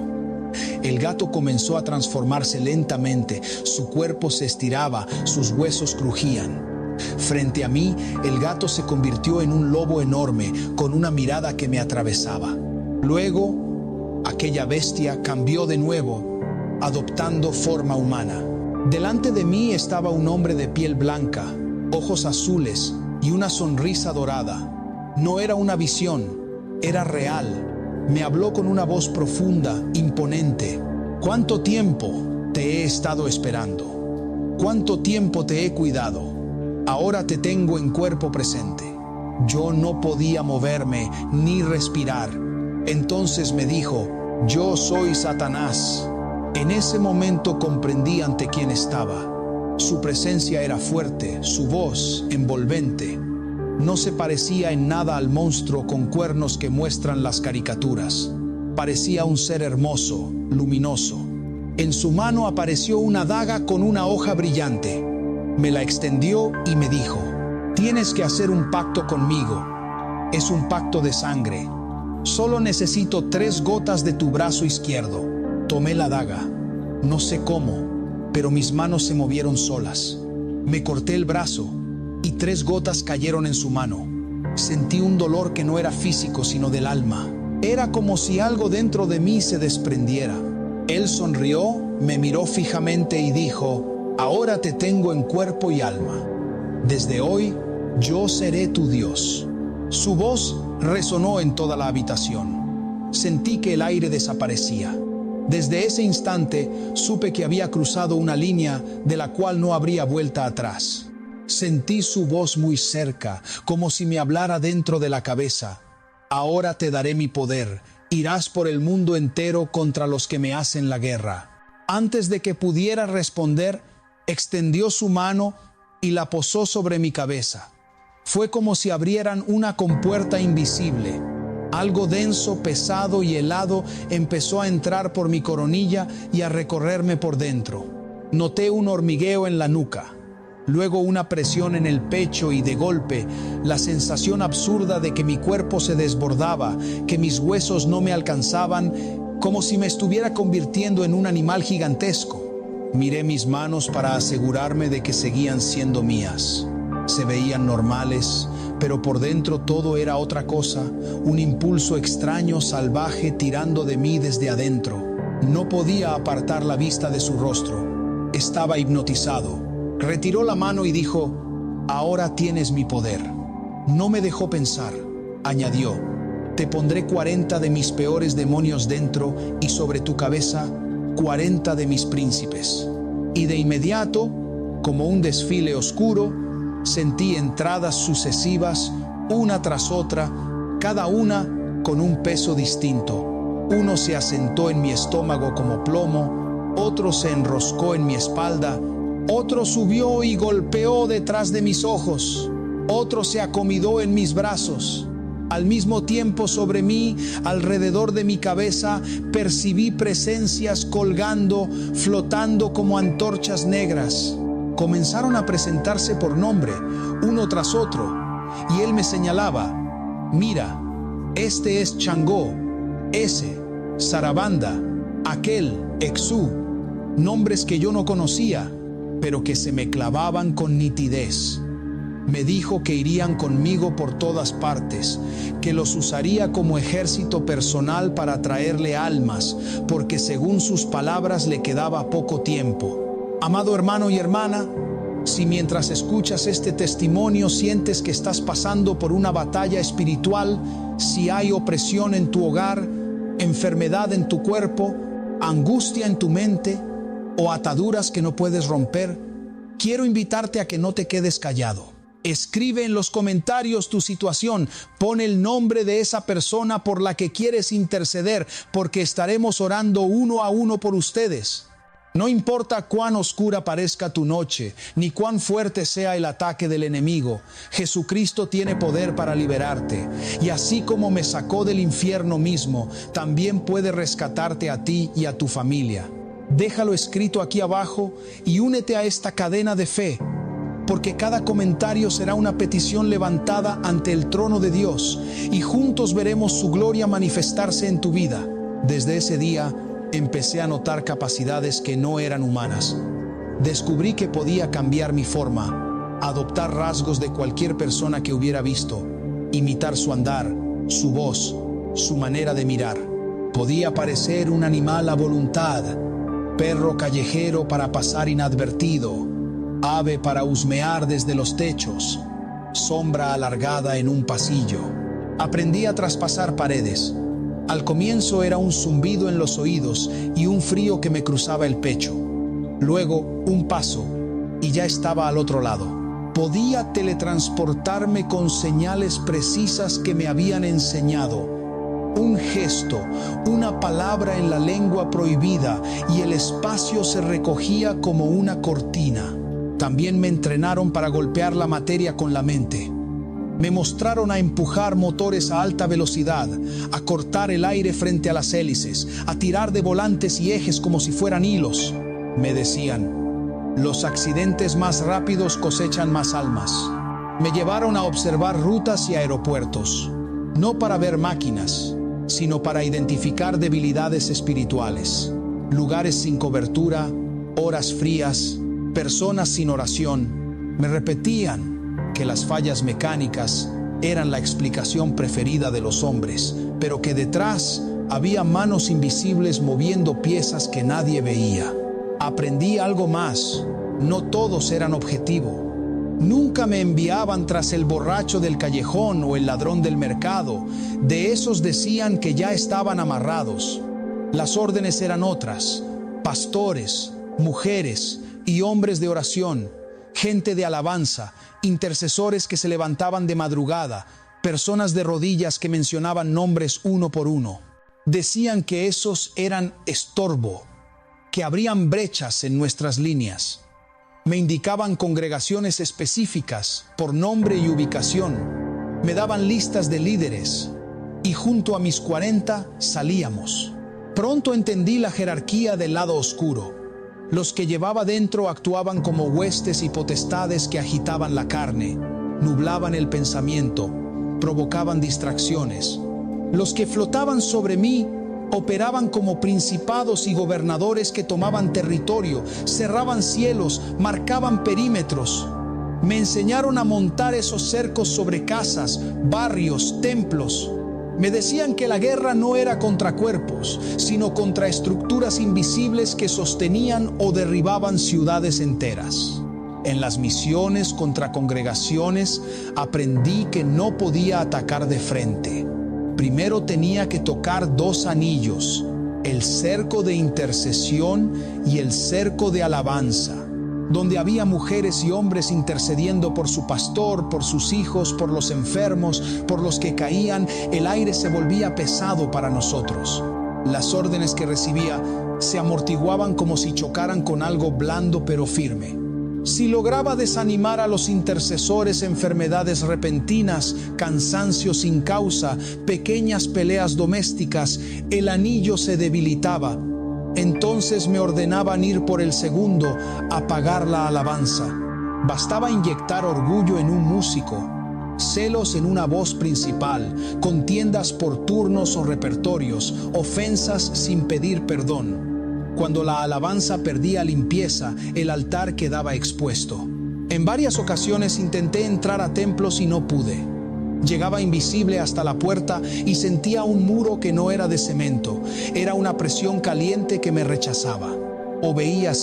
El gato comenzó a transformarse lentamente, su cuerpo se estiraba, sus huesos crujían. Frente a mí, el gato se convirtió en un lobo enorme, con una mirada que me atravesaba. Luego, aquella bestia cambió de nuevo, adoptando forma humana. Delante de mí estaba un hombre de piel blanca, ojos azules y una sonrisa dorada. No era una visión, era real. Me habló con una voz profunda, imponente. ¿Cuánto tiempo te he estado esperando? ¿Cuánto tiempo te he cuidado? Ahora te tengo en cuerpo presente. Yo no podía moverme ni respirar. Entonces me dijo, yo soy Satanás. En ese momento comprendí ante quién estaba. Su presencia era fuerte, su voz envolvente. No se parecía en nada al monstruo con cuernos que muestran las caricaturas. Parecía un ser hermoso, luminoso. En su mano apareció una daga con una hoja brillante. Me la extendió y me dijo, tienes que hacer un pacto conmigo. Es un pacto de sangre. Solo necesito 3 gotas de tu brazo izquierdo. Tomé la daga. No sé cómo, pero mis manos se movieron solas. Me corté el brazo y 3 gotas cayeron en su mano. Sentí un dolor que no era físico sino del alma. Era como si algo dentro de mí se desprendiera. Él sonrió, me miró fijamente y dijo, ahora te tengo en cuerpo y alma. Desde hoy, yo seré tu Dios. Su voz resonó en toda la habitación. Sentí que el aire desaparecía. Desde ese instante, supe que había cruzado una línea de la cual no habría vuelta atrás. Sentí su voz muy cerca, como si me hablara dentro de la cabeza. Ahora te daré mi poder. Irás por el mundo entero contra los que me hacen la guerra. Antes de que pudiera responder, extendió su mano y la posó sobre mi cabeza. Fue como si abrieran una compuerta invisible. Algo denso, pesado y helado empezó a entrar por mi coronilla y a recorrerme por dentro. Noté un hormigueo en la nuca, luego una presión en el pecho y de golpe la sensación absurda de que mi cuerpo se desbordaba, que mis huesos no me alcanzaban, como si me estuviera convirtiendo en un animal gigantesco. Miré mis manos para asegurarme de que seguían siendo mías. Se veían normales, pero por dentro todo era otra cosa, un impulso extraño, salvaje, tirando de mí desde adentro. No podía apartar la vista de su rostro. Estaba hipnotizado. Retiró la mano y dijo, ahora tienes mi poder. No me dejó pensar. Añadió, te pondré 40 de mis peores demonios dentro y sobre tu cabeza 40 de mis príncipes. Y de inmediato, como un desfile oscuro, sentí entradas sucesivas, una tras otra, cada una con un peso distinto. Uno se asentó en mi estómago como plomo, otro se enroscó en mi espalda, otro subió y golpeó detrás de mis ojos, otro se acomodó en mis brazos. Al mismo tiempo sobre mí, alrededor de mi cabeza, percibí presencias colgando, flotando como antorchas negras. Comenzaron a presentarse por nombre, uno tras otro, y él me señalaba, mira, este es Changó, ese, Sarabanda, aquel, Exú, nombres que yo no conocía, pero que se me clavaban con nitidez. Me dijo que irían conmigo por todas partes, que los usaría como ejército personal para traerle almas, porque según sus palabras le quedaba poco tiempo. Amado hermano y hermana, si mientras escuchas este testimonio sientes que estás pasando por una batalla espiritual, si hay opresión en tu hogar, enfermedad en tu cuerpo, angustia en tu mente o ataduras que no puedes romper, quiero invitarte a que no te quedes callado. Escribe en los comentarios tu situación, pon el nombre de esa persona por la que quieres interceder, porque estaremos orando uno a uno por ustedes. No importa cuán oscura parezca tu noche, ni cuán fuerte sea el ataque del enemigo, Jesucristo tiene poder para liberarte. Y así como me sacó del infierno mismo, también puede rescatarte a ti y a tu familia. Déjalo escrito aquí abajo y únete a esta cadena de fe, porque cada comentario será una petición levantada ante el trono de Dios, y juntos veremos su gloria manifestarse en tu vida. Desde ese día, empecé a notar capacidades que no eran humanas. Descubrí que podía cambiar mi forma, adoptar rasgos de cualquier persona que hubiera visto, imitar su andar, su voz, su manera de mirar. Podía parecer un animal a voluntad, perro callejero para pasar inadvertido, ave para husmear desde los techos, sombra alargada en un pasillo. Aprendí a traspasar paredes. Al comienzo era un zumbido en los oídos y un frío que me cruzaba el pecho. Luego, un paso, y ya estaba al otro lado. Podía teletransportarme con señales precisas que me habían enseñado. Un gesto, una palabra en la lengua prohibida, y el espacio se recogía como una cortina. También me entrenaron para golpear la materia con la mente. Me mostraron a empujar motores a alta velocidad, a cortar el aire frente a las hélices, a tirar de volantes y ejes como si fueran hilos. Me decían, los accidentes más rápidos cosechan más almas. Me llevaron a observar rutas y aeropuertos, no para ver máquinas, sino para identificar debilidades espirituales, lugares sin cobertura, horas frías, personas sin oración. Me repetían que las fallas mecánicas eran la explicación preferida de los hombres, pero que detrás había manos invisibles moviendo piezas que nadie veía. Aprendí algo más: no todos eran objetivo. Nunca me enviaban tras el borracho del callejón o el ladrón del mercado. De esos decían que ya estaban amarrados. Las órdenes eran otras: pastores, mujeres y hombres de oración, gente de alabanza, intercesores que se levantaban de madrugada, personas de rodillas que mencionaban nombres uno por uno. Decían que esos eran estorbo, que abrían brechas en nuestras líneas. Me indicaban congregaciones específicas por nombre y ubicación. Me daban listas de líderes y junto a mis 40 salíamos. Pronto entendí la jerarquía del lado oscuro. Los que llevaba dentro actuaban como huestes y potestades que agitaban la carne, nublaban el pensamiento, provocaban distracciones. Los que flotaban sobre mí operaban como principados y gobernadores que tomaban territorio, cerraban cielos, marcaban perímetros. Me enseñaron a montar esos cercos sobre casas, barrios, templos. Me decían que la guerra no era contra cuerpos, sino contra estructuras invisibles que sostenían o derribaban ciudades enteras. En las misiones contra congregaciones aprendí que no podía atacar de frente. Primero tenía que tocar dos anillos: el cerco de intercesión y el cerco de alabanza, donde había mujeres y hombres intercediendo por su pastor, por sus hijos, por los enfermos, por los que caían. El aire se volvía pesado para nosotros. Las órdenes que recibía se amortiguaban como si chocaran con algo blando pero firme. Si lograba desanimar a los intercesores, enfermedades repentinas, cansancio sin causa, pequeñas peleas domésticas, el anillo se debilitaba. Entonces me ordenaban ir por el segundo, apagar la alabanza. Bastaba inyectar orgullo en un músico, celos en una voz principal, contiendas por turnos o repertorios, ofensas sin pedir perdón. Cuando la alabanza perdía limpieza, el altar quedaba expuesto. En varias ocasiones intenté entrar a templos y no pude. Llegaba invisible hasta la puerta y sentía un muro que no era de cemento. Era una presión caliente que me rechazaba. O veía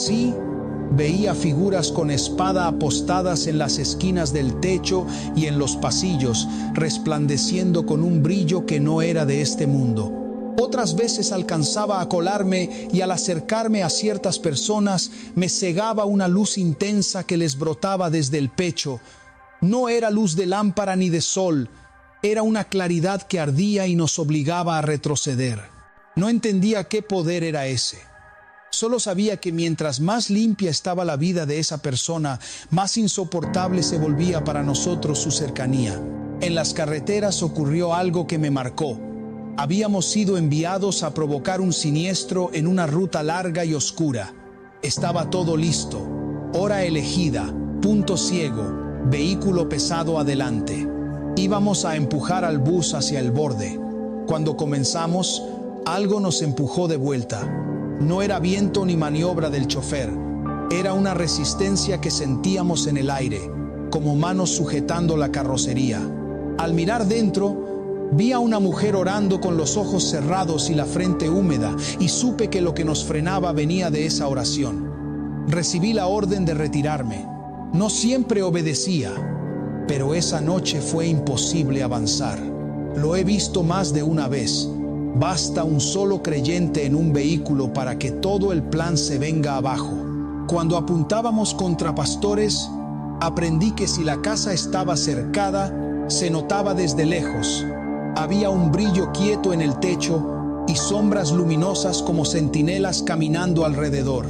figuras con espada apostadas en las esquinas del techo y en los pasillos, resplandeciendo con un brillo que no era de este mundo. Otras veces alcanzaba a colarme y al acercarme a ciertas personas me cegaba una luz intensa que les brotaba desde el pecho. No era luz de lámpara ni de sol, era una claridad que ardía y nos obligaba a retroceder. No entendía qué poder era ese. Solo sabía que mientras más limpia estaba la vida de esa persona, más insoportable se volvía para nosotros su cercanía. En las carreteras ocurrió algo que me marcó. Habíamos sido enviados a provocar un siniestro en una ruta larga y oscura. Estaba todo listo. Hora elegida, punto ciego, vehículo pesado adelante. Íbamos a empujar al bus hacia el borde. Cuando comenzamos, algo nos empujó de vuelta. No era viento ni maniobra del chofer. Era una resistencia que sentíamos en el aire, como manos sujetando la carrocería. Al mirar dentro, vi a una mujer orando con los ojos cerrados y la frente húmeda, y supe que lo que nos frenaba venía de esa oración. Recibí la orden de retirarme. No siempre obedecía, pero esa noche fue imposible avanzar. Lo he visto más de una vez. Basta un solo creyente en un vehículo para que todo el plan se venga abajo. Cuando apuntábamos contra pastores, aprendí que si la casa estaba cercada, se notaba desde lejos. Había un brillo quieto en el techo y sombras luminosas como centinelas caminando alrededor.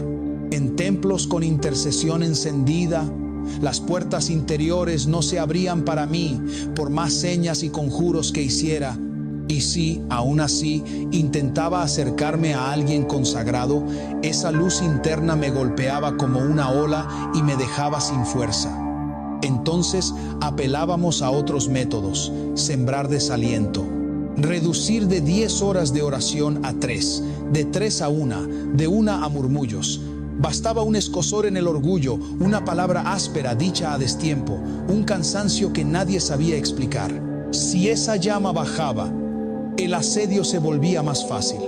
En templos con intercesión encendida, las puertas interiores no se abrían para mí por más señas y conjuros que hiciera. Y si, aún así, intentaba acercarme a alguien consagrado, esa luz interna me golpeaba como una ola y me dejaba sin fuerza. Entonces apelábamos a otros métodos: sembrar desaliento, reducir de 10 horas de oración a 3, de 3 a 1, de 1 a murmullos. Bastaba un escozor en el orgullo, una palabra áspera dicha a destiempo, un cansancio que nadie sabía explicar. Si esa llama bajaba, el asedio se volvía más fácil.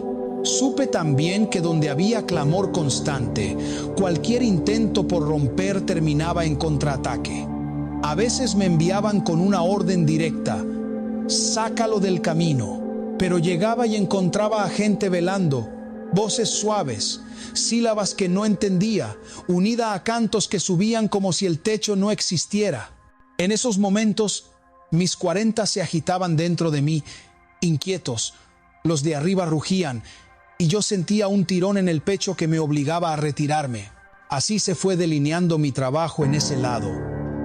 Supe también que donde había clamor constante, cualquier intento por romper terminaba en contraataque. A veces me enviaban con una orden directa: sácalo del camino. Pero llegaba y encontraba a gente velando, voces suaves, sílabas que no entendía, unida a cantos que subían como si el techo no existiera. En esos momentos, mis 40 se agitaban dentro de mí, inquietos. Los de arriba rugían, y yo sentía un tirón en el pecho que me obligaba a retirarme. Así se fue delineando mi trabajo en ese lado.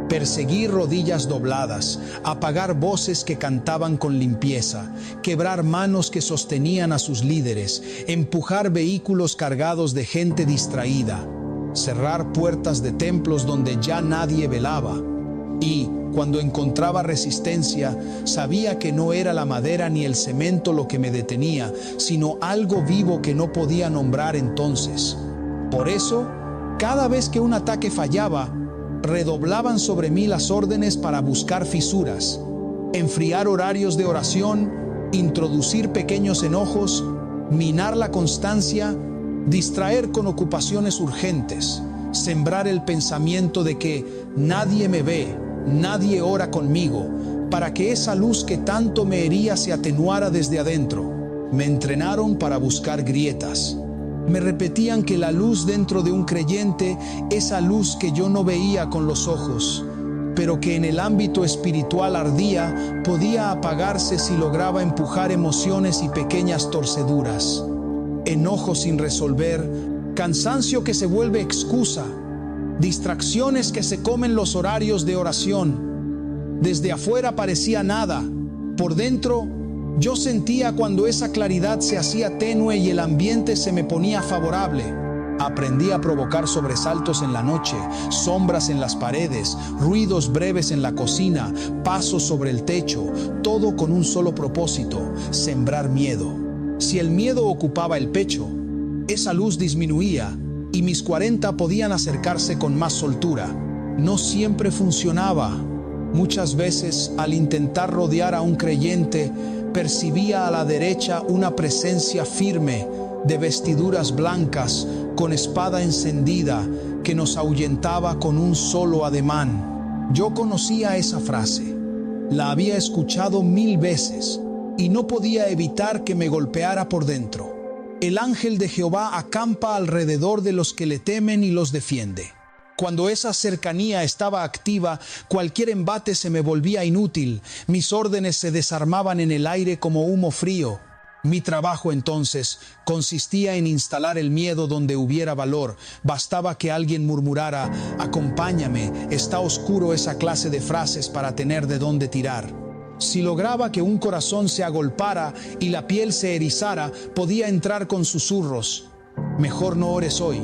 Perseguir rodillas dobladas, apagar voces que cantaban con limpieza, quebrar manos que sostenían a sus líderes, empujar vehículos cargados de gente distraída, cerrar puertas de templos donde ya nadie velaba. Y, cuando encontraba resistencia, sabía que no era la madera ni el cemento lo que me detenía, sino algo vivo que no podía nombrar entonces. Por eso, cada vez que un ataque fallaba, redoblaban sobre mí las órdenes para buscar fisuras, enfriar horarios de oración, introducir pequeños enojos, minar la constancia, distraer con ocupaciones urgentes, sembrar el pensamiento de que nadie me ve, nadie ora conmigo, para que esa luz que tanto me hería se atenuara desde adentro. Me entrenaron para buscar grietas. Me repetían que la luz dentro de un creyente, esa luz que yo no veía con los ojos, pero que en el ámbito espiritual ardía, podía apagarse si lograba empujar emociones y pequeñas torceduras. Enojo sin resolver, cansancio que se vuelve excusa, distracciones que se comen los horarios de oración. Desde afuera parecía nada, por dentro yo sentía cuando esa claridad se hacía tenue y el ambiente se me ponía favorable. Aprendí a provocar sobresaltos en la noche, sombras en las paredes, ruidos breves en la cocina, pasos sobre el techo, todo con un solo propósito: sembrar miedo. Si el miedo ocupaba el pecho, esa luz disminuía y mis 40 podían acercarse con más soltura. No siempre funcionaba. Muchas veces, al intentar rodear a un creyente, percibía a la derecha una presencia firme, de vestiduras blancas, con espada encendida, que nos ahuyentaba con un solo ademán. Yo conocía esa frase, la había escuchado 1000 veces, y no podía evitar que me golpeara por dentro. El ángel de Jehová acampa alrededor de los que le temen y los defiende. Cuando esa cercanía estaba activa, cualquier embate se me volvía inútil, mis órdenes se desarmaban en el aire como humo frío. Mi trabajo entonces consistía en instalar el miedo donde hubiera valor. Bastaba que alguien murmurara: acompáñame, está oscuro, esa clase de frases para tener de dónde tirar. Si lograba que un corazón se agolpara y la piel se erizara, podía entrar con susurros: mejor no ores hoy,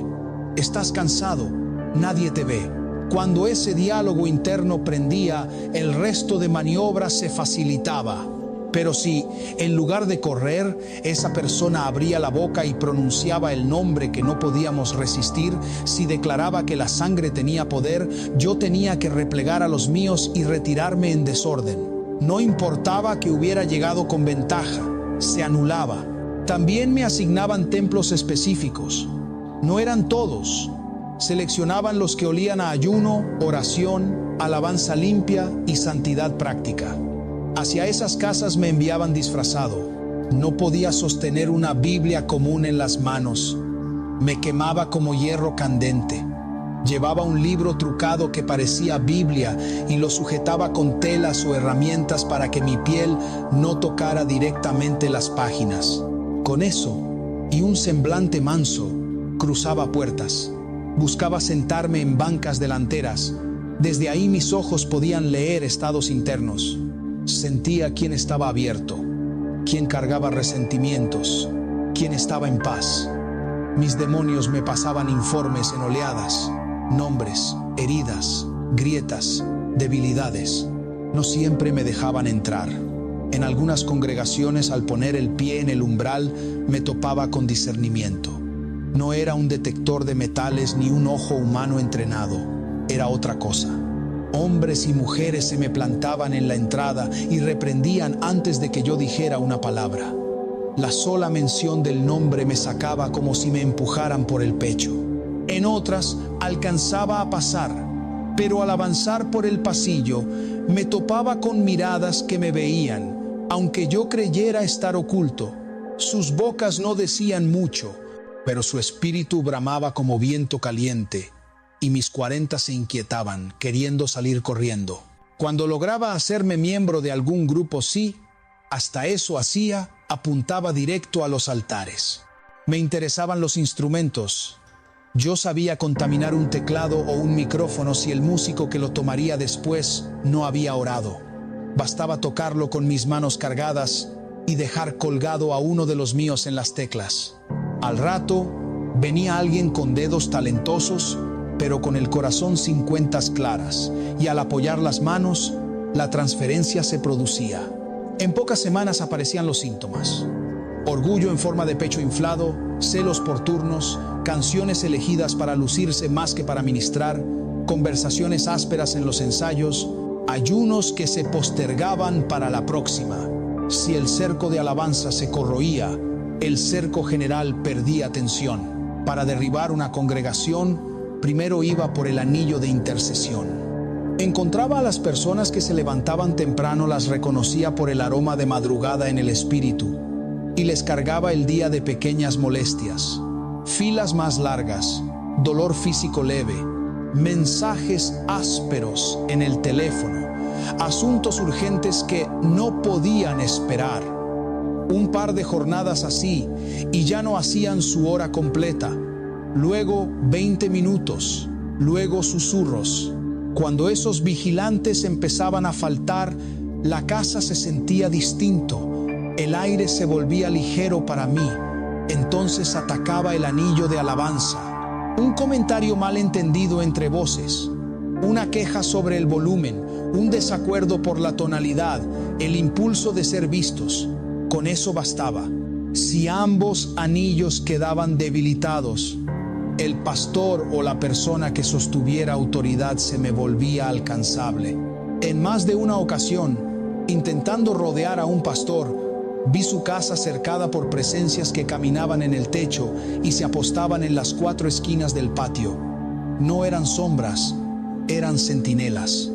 estás cansado, nadie te ve. Cuando ese diálogo interno prendía, el resto de maniobras se facilitaba. Pero si, en lugar de correr, esa persona abría la boca y pronunciaba el nombre que no podíamos resistir, si declaraba que la sangre tenía poder, yo tenía que replegar a los míos y retirarme en desorden. No importaba que hubiera llegado con ventaja, se anulaba. También me asignaban templos específicos. No eran todos. Seleccionaban los que olían a ayuno, oración, alabanza limpia y santidad práctica. Hacia esas casas me enviaban disfrazado. No podía sostener una Biblia común en las manos. Me quemaba como hierro candente. Llevaba un libro trucado que parecía Biblia y lo sujetaba con telas o herramientas para que mi piel no tocara directamente las páginas. Con eso y un semblante manso, cruzaba puertas. Buscaba sentarme en bancas delanteras. Desde ahí mis ojos podían leer estados internos. Sentía quién estaba abierto, quién cargaba resentimientos, quién estaba en paz. Mis demonios me pasaban informes en oleadas, nombres, heridas, grietas, debilidades. No siempre me dejaban entrar. En algunas congregaciones, al poner el pie en el umbral, me topaba con discernimiento. No era un detector de metales ni un ojo humano entrenado, era otra cosa. Hombres y mujeres se me plantaban en la entrada y reprendían antes de que yo dijera una palabra. La sola mención del nombre me sacaba como si me empujaran por el pecho. En otras alcanzaba a pasar, pero al avanzar por el pasillo me topaba con miradas que me veían, aunque yo creyera estar oculto. Sus bocas no decían mucho, pero su espíritu bramaba como viento caliente. Y mis 40 se inquietaban, queriendo salir corriendo. Cuando lograba hacerme miembro de algún grupo, sí, hasta eso hacía, apuntaba directo a los altares. Me interesaban los instrumentos. Yo sabía contaminar un teclado o un micrófono si el músico que lo tomaría después no había orado. Bastaba tocarlo con mis manos cargadas y dejar colgado a uno de los míos en las teclas. Al rato, venía alguien con dedos talentosos, pero con el corazón sin cuentas claras, y al apoyar las manos, la transferencia se producía. En pocas semanas aparecían los síntomas: orgullo en forma de pecho inflado, celos por turnos, canciones elegidas para lucirse más que para ministrar, conversaciones ásperas en los ensayos, ayunos que se postergaban para la próxima. Si el cerco de alabanza se corroía, el cerco general perdía tensión. Para derribar una congregación, primero iba por el anillo de intercesión. Encontraba a las personas que se levantaban temprano, las reconocía por el aroma de madrugada en el espíritu, y les cargaba el día de pequeñas molestias, filas más largas, dolor físico leve, mensajes ásperos en el teléfono, asuntos urgentes que no podían esperar. Un par de jornadas así y ya no hacían su hora completa. Luego 20 minutos, luego susurros. Cuando esos vigilantes empezaban a faltar, la casa se sentía distinto, el aire se volvía ligero para mí. Entonces atacaba el anillo de alabanza. Un comentario mal entendido entre voces, una queja sobre el volumen, un desacuerdo por la tonalidad, el impulso de ser vistos. Con eso bastaba. Si ambos anillos quedaban debilitados, el pastor o la persona que sostuviera autoridad se me volvía alcanzable. En más de una ocasión, intentando rodear a un pastor, vi su casa cercada por presencias que caminaban en el techo y se apostaban en las 4 esquinas del patio. No eran sombras, eran centinelas.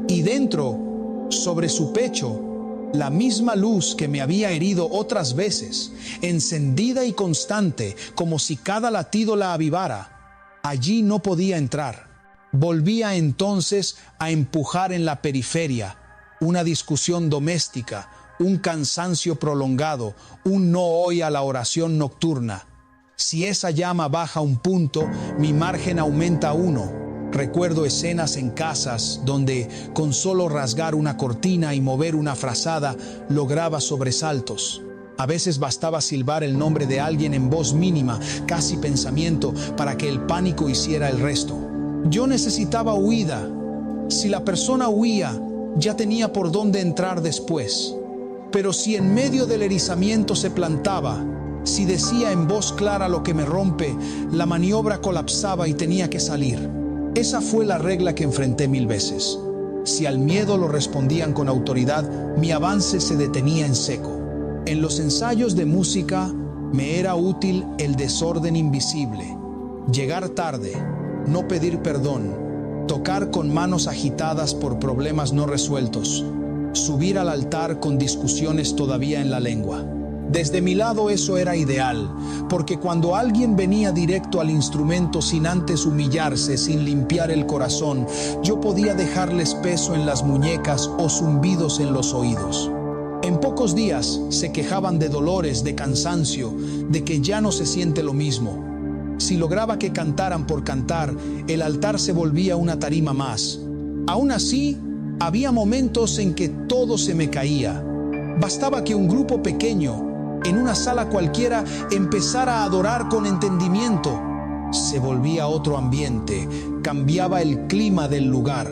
Y dentro, sobre su pecho, la misma luz que me había herido otras veces, encendida y constante, como si cada latido la avivara. Allí no podía entrar. Volvía entonces a empujar en la periferia, una discusión doméstica, un cansancio prolongado, un no hoy a la oración nocturna. Si esa llama baja un punto, mi margen aumenta uno. Recuerdo escenas en casas donde con solo rasgar una cortina y mover una frazada lograba sobresaltos. A veces bastaba silbar el nombre de alguien en voz mínima, casi pensamiento, para que el pánico hiciera el resto. Yo necesitaba huida. Si la persona huía, ya tenía por dónde entrar después. Pero si en medio del erizamiento se plantaba, si decía en voz clara lo que me rompe, la maniobra colapsaba y tenía que salir. Esa fue la regla que enfrenté 1000 veces. Si al miedo lo respondían con autoridad, mi avance se detenía en seco. En los ensayos de música me era útil el desorden invisible. Llegar tarde, no pedir perdón, tocar con manos agitadas por problemas no resueltos, subir al altar con discusiones todavía en la lengua. Desde mi lado eso era ideal, porque cuando alguien venía directo al instrumento sin antes humillarse, sin limpiar el corazón, yo podía dejarles peso en las muñecas o zumbidos en los oídos. En pocos días se quejaban de dolores, de cansancio, de que ya no se siente lo mismo. Si lograba que cantaran por cantar, el altar se volvía una tarima más. Aún así, había momentos en que todo se me caía. Bastaba que un grupo pequeño, en una sala cualquiera, empezara a adorar con entendimiento. Se volvía otro ambiente, cambiaba el clima del lugar.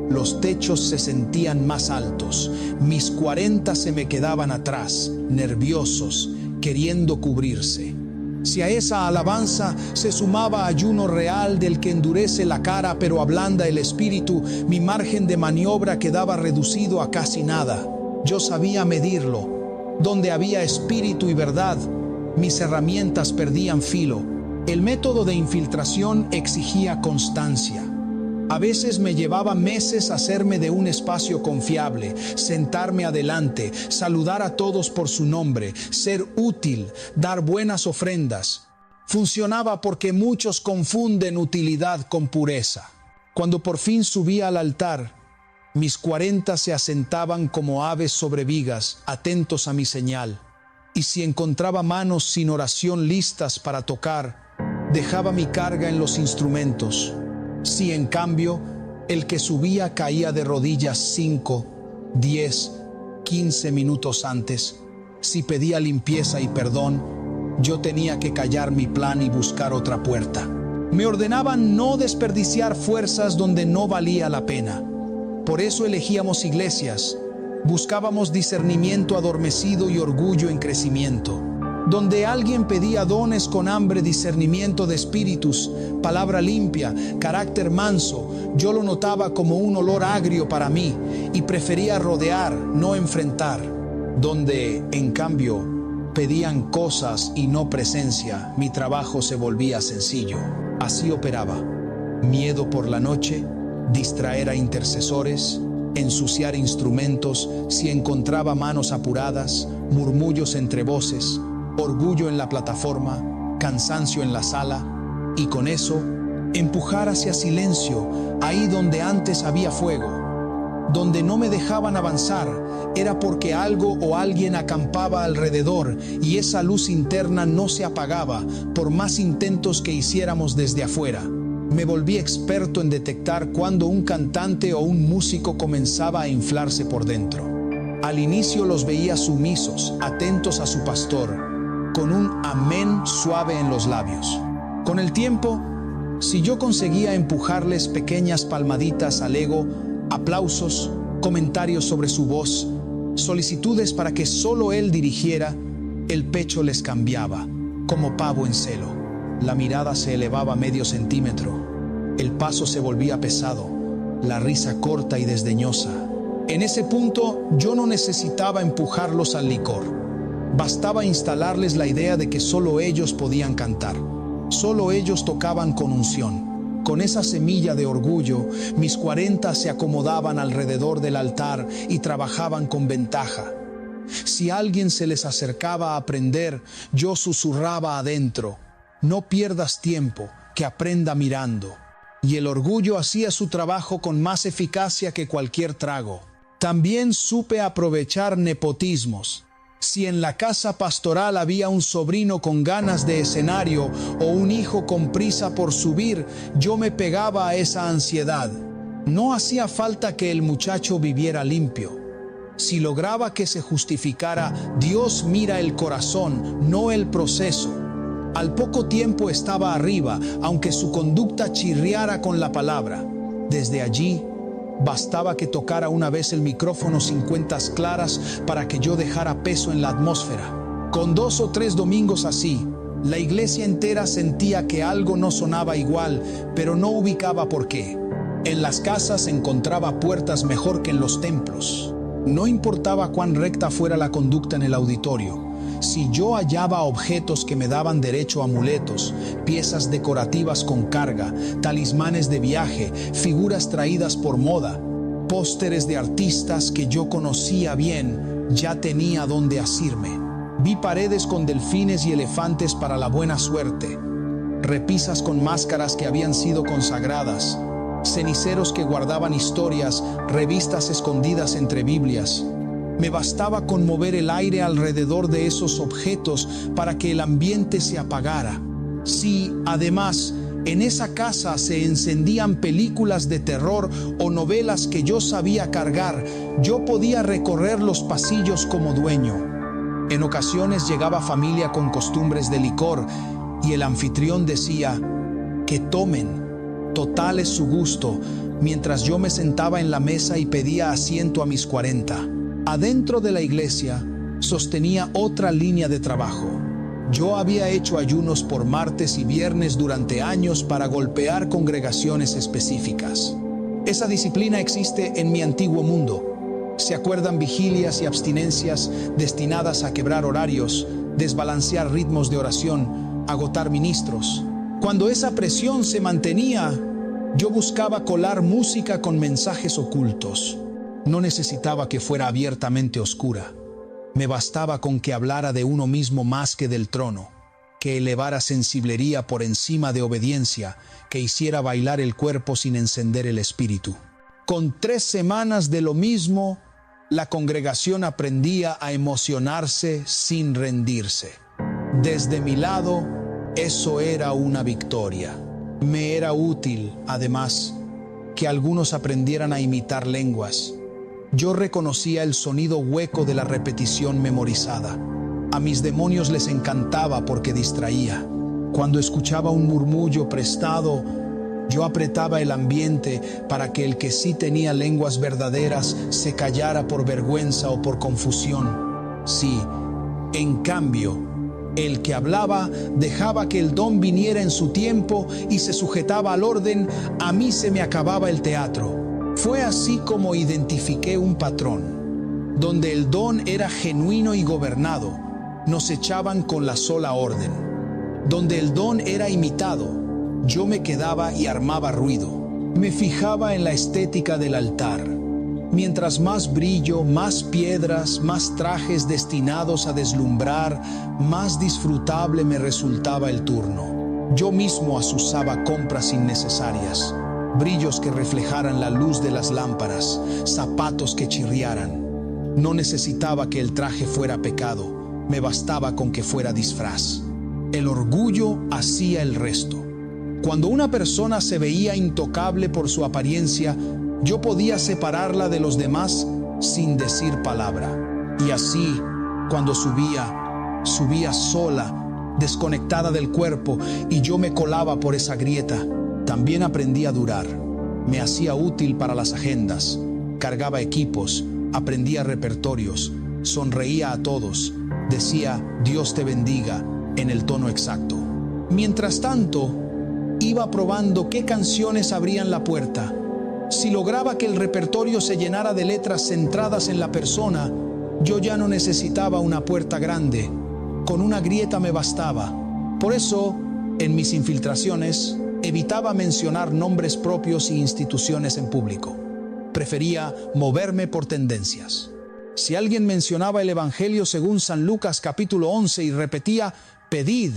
Los techos se sentían más altos, mis 40 se me quedaban atrás, nerviosos, queriendo cubrirse. Si a esa alabanza se sumaba ayuno real del que endurece la cara pero ablanda el espíritu, mi margen de maniobra quedaba reducido a casi nada. Yo sabía medirlo. Donde había espíritu y verdad, mis herramientas perdían filo. El método de infiltración exigía constancia. A veces me llevaba meses hacerme de un espacio confiable, sentarme adelante, saludar a todos por su nombre, ser útil, dar buenas ofrendas. Funcionaba porque muchos confunden utilidad con pureza. Cuando por fin subía al altar, mis 40 se asentaban como aves sobre vigas, atentos a mi señal. Y si encontraba manos sin oración listas para tocar, dejaba mi carga en los instrumentos. Si en cambio, el que subía caía de rodillas 5, 10, 15 minutos antes, si pedía limpieza y perdón, yo tenía que callar mi plan y buscar otra puerta. Me ordenaban no desperdiciar fuerzas donde no valía la pena. Por eso elegíamos iglesias, buscábamos discernimiento adormecido y orgullo en crecimiento. Donde alguien pedía dones con hambre, discernimiento de espíritus, palabra limpia, carácter manso, yo lo notaba como un olor agrio para mí y prefería rodear, no enfrentar. Donde, en cambio, pedían cosas y no presencia, mi trabajo se volvía sencillo. Así operaba. Miedo por la noche, distraer a intercesores, ensuciar instrumentos si encontraba manos apuradas, murmullos entre voces, orgullo en la plataforma, cansancio en la sala, y con eso empujar hacia silencio, ahí donde antes había fuego. Donde no me dejaban avanzar era porque algo o alguien acampaba alrededor y esa luz interna no se apagaba por más intentos que hiciéramos desde afuera. Me volví experto en detectar cuando un cantante o un músico comenzaba a inflarse por dentro. Al inicio los veía sumisos, atentos a su pastor, con un amén suave en los labios. Con el tiempo, si yo conseguía empujarles pequeñas palmaditas al ego, aplausos, comentarios sobre su voz, solicitudes para que solo él dirigiera, el pecho les cambiaba, como pavo en celo. La mirada se elevaba medio centímetro, el paso se volvía pesado, la risa corta y desdeñosa. En ese punto yo no necesitaba empujarlos al licor. Bastaba instalarles la idea de que solo ellos podían cantar, solo ellos tocaban con unción. Con esa semilla de orgullo, mis 40 se acomodaban alrededor del altar y trabajaban con ventaja. Si alguien se les acercaba a aprender, yo susurraba adentro: no pierdas tiempo, que aprenda mirando. Y el orgullo hacía su trabajo con más eficacia que cualquier trago. También supe aprovechar nepotismos. Si en la casa pastoral había un sobrino con ganas de escenario o un hijo con prisa por subir, yo me pegaba a esa ansiedad. No hacía falta que el muchacho viviera limpio. Si lograba que se justificara, Dios mira el corazón, no el proceso. Al poco tiempo estaba arriba, aunque su conducta chirriara con la palabra. Desde allí, bastaba que tocara una vez el micrófono sin cuentas claras para que yo dejara peso en la atmósfera. Con 2 o 3 domingos así, la iglesia entera sentía que algo no sonaba igual, pero no ubicaba por qué. En las casas encontraba puertas mejor que en los templos. No importaba cuán recta fuera la conducta en el auditorio. Si yo hallaba objetos que me daban derecho a amuletos, piezas decorativas con carga, talismanes de viaje, figuras traídas por moda, pósteres de artistas que yo conocía bien, ya tenía dónde asirme. Vi paredes con delfines y elefantes para la buena suerte, repisas con máscaras que habían sido consagradas, ceniceros que guardaban historias, revistas escondidas entre Biblias. Me bastaba con mover el aire alrededor de esos objetos para que el ambiente se apagara. Si, además, en esa casa se encendían películas de terror o novelas que yo sabía cargar, yo podía recorrer los pasillos como dueño. En ocasiones llegaba familia con costumbres de licor y el anfitrión decía, que tomen, total es su gusto, mientras yo me sentaba en la mesa y pedía asiento a mis 40. Adentro de la iglesia sostenía otra línea de trabajo. Yo había hecho ayunos por martes y viernes durante años para golpear congregaciones específicas. Esa disciplina existe en mi antiguo mundo. ¿Se acuerdan vigilias y abstinencias destinadas a quebrar horarios, desbalancear ritmos de oración, agotar ministros? Cuando esa presión se mantenía, yo buscaba colar música con mensajes ocultos. No necesitaba que fuera abiertamente oscura. Me bastaba con que hablara de uno mismo más que del trono, que elevara sensiblería por encima de obediencia, que hiciera bailar el cuerpo sin encender el espíritu. Con 3 semanas de lo mismo, la congregación aprendía a emocionarse sin rendirse. Desde mi lado, eso era una victoria. Me era útil, además, que algunos aprendieran a imitar lenguas. Yo reconocía el sonido hueco de la repetición memorizada. A mis demonios les encantaba porque distraía. Cuando escuchaba un murmullo prestado, yo apretaba el ambiente para que el que sí tenía lenguas verdaderas se callara por vergüenza o por confusión. Sí, en cambio, el que hablaba dejaba que el don viniera en su tiempo y se sujetaba al orden, a mí se me acababa el teatro. Fue así como identifiqué un patrón. Donde el don era genuino y gobernado, nos echaban con la sola orden. Donde el don era imitado, yo me quedaba y armaba ruido. Me fijaba en la estética del altar. Mientras más brillo, más piedras, más trajes destinados a deslumbrar, más disfrutable me resultaba el turno. Yo mismo azuzaba compras innecesarias. Brillos que reflejaran la luz de las lámparas, zapatos que chirriaran. No necesitaba que el traje fuera pecado, me bastaba con que fuera disfraz. El orgullo hacía el resto. Cuando una persona se veía intocable por su apariencia, yo podía separarla de los demás sin decir palabra. Y así, cuando subía sola, desconectada del cuerpo, y yo me colaba por esa grieta. También aprendí a durar. Me hacía útil para las agendas, cargaba equipos, aprendía repertorios, sonreía a todos, decía Dios te bendiga en el tono exacto. Mientras tanto, iba probando qué canciones abrían la puerta. Si lograba que el repertorio se llenara de letras centradas en la persona, yo ya no necesitaba una puerta grande. Con una grieta me bastaba. Por eso, en mis infiltraciones, evitaba mencionar nombres propios e instituciones en público. Prefería moverme por tendencias. Si alguien mencionaba el Evangelio según San Lucas capítulo 11 y repetía, pedid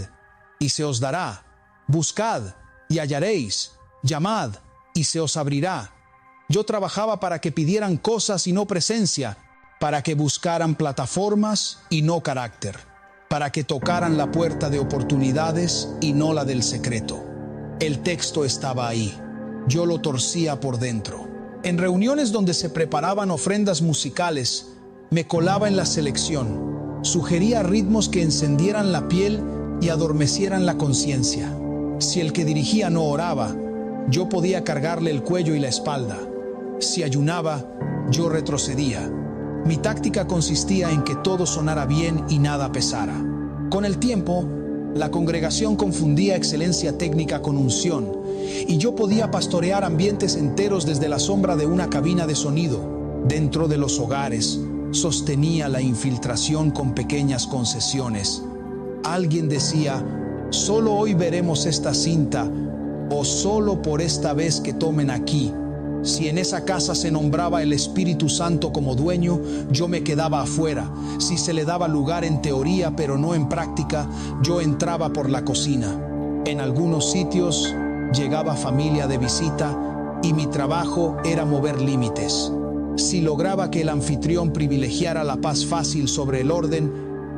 y se os dará, buscad y hallaréis, llamad y se os abrirá, Yo trabajaba para que pidieran cosas y no presencia, para que buscaran plataformas y no carácter, para que tocaran la puerta de oportunidades y no la del secreto. El texto estaba ahí. Yo lo torcía por dentro. En reuniones donde se preparaban ofrendas musicales, me colaba en la selección. Sugería ritmos que encendieran la piel y adormecieran la conciencia. Si el que dirigía no oraba, yo podía cargarle el cuello y la espalda. Si ayunaba, yo retrocedía. Mi táctica consistía en que todo sonara bien y nada pesara. Con el tiempo, la congregación confundía excelencia técnica con unción, y yo podía pastorear ambientes enteros desde la sombra de una cabina de sonido. Dentro de los hogares, sostenía la infiltración con pequeñas concesiones. Alguien decía, solo hoy veremos esta cinta, o solo por esta vez que tomen aquí. Si en esa casa se nombraba el Espíritu Santo como dueño, yo me quedaba afuera. Si se le daba lugar en teoría pero no en práctica, yo entraba por la cocina. En algunos sitios llegaba familia de visita y mi trabajo era mover límites. Si lograba que el anfitrión privilegiara la paz fácil sobre el orden,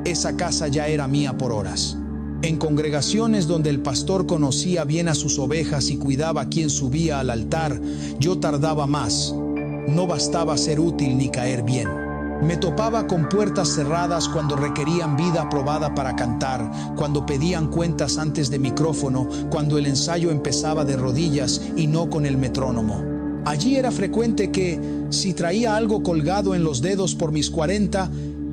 esa casa ya era mía por horas. En congregaciones donde el pastor conocía bien a sus ovejas y cuidaba a quien subía al altar, yo tardaba más. No bastaba ser útil ni caer bien. Me topaba con puertas cerradas cuando requerían vida aprobada para cantar, cuando pedían cuentas antes de micrófono, cuando el ensayo empezaba de rodillas y no con el metrónomo. Allí era frecuente que, si traía algo colgado en los dedos por mis 40,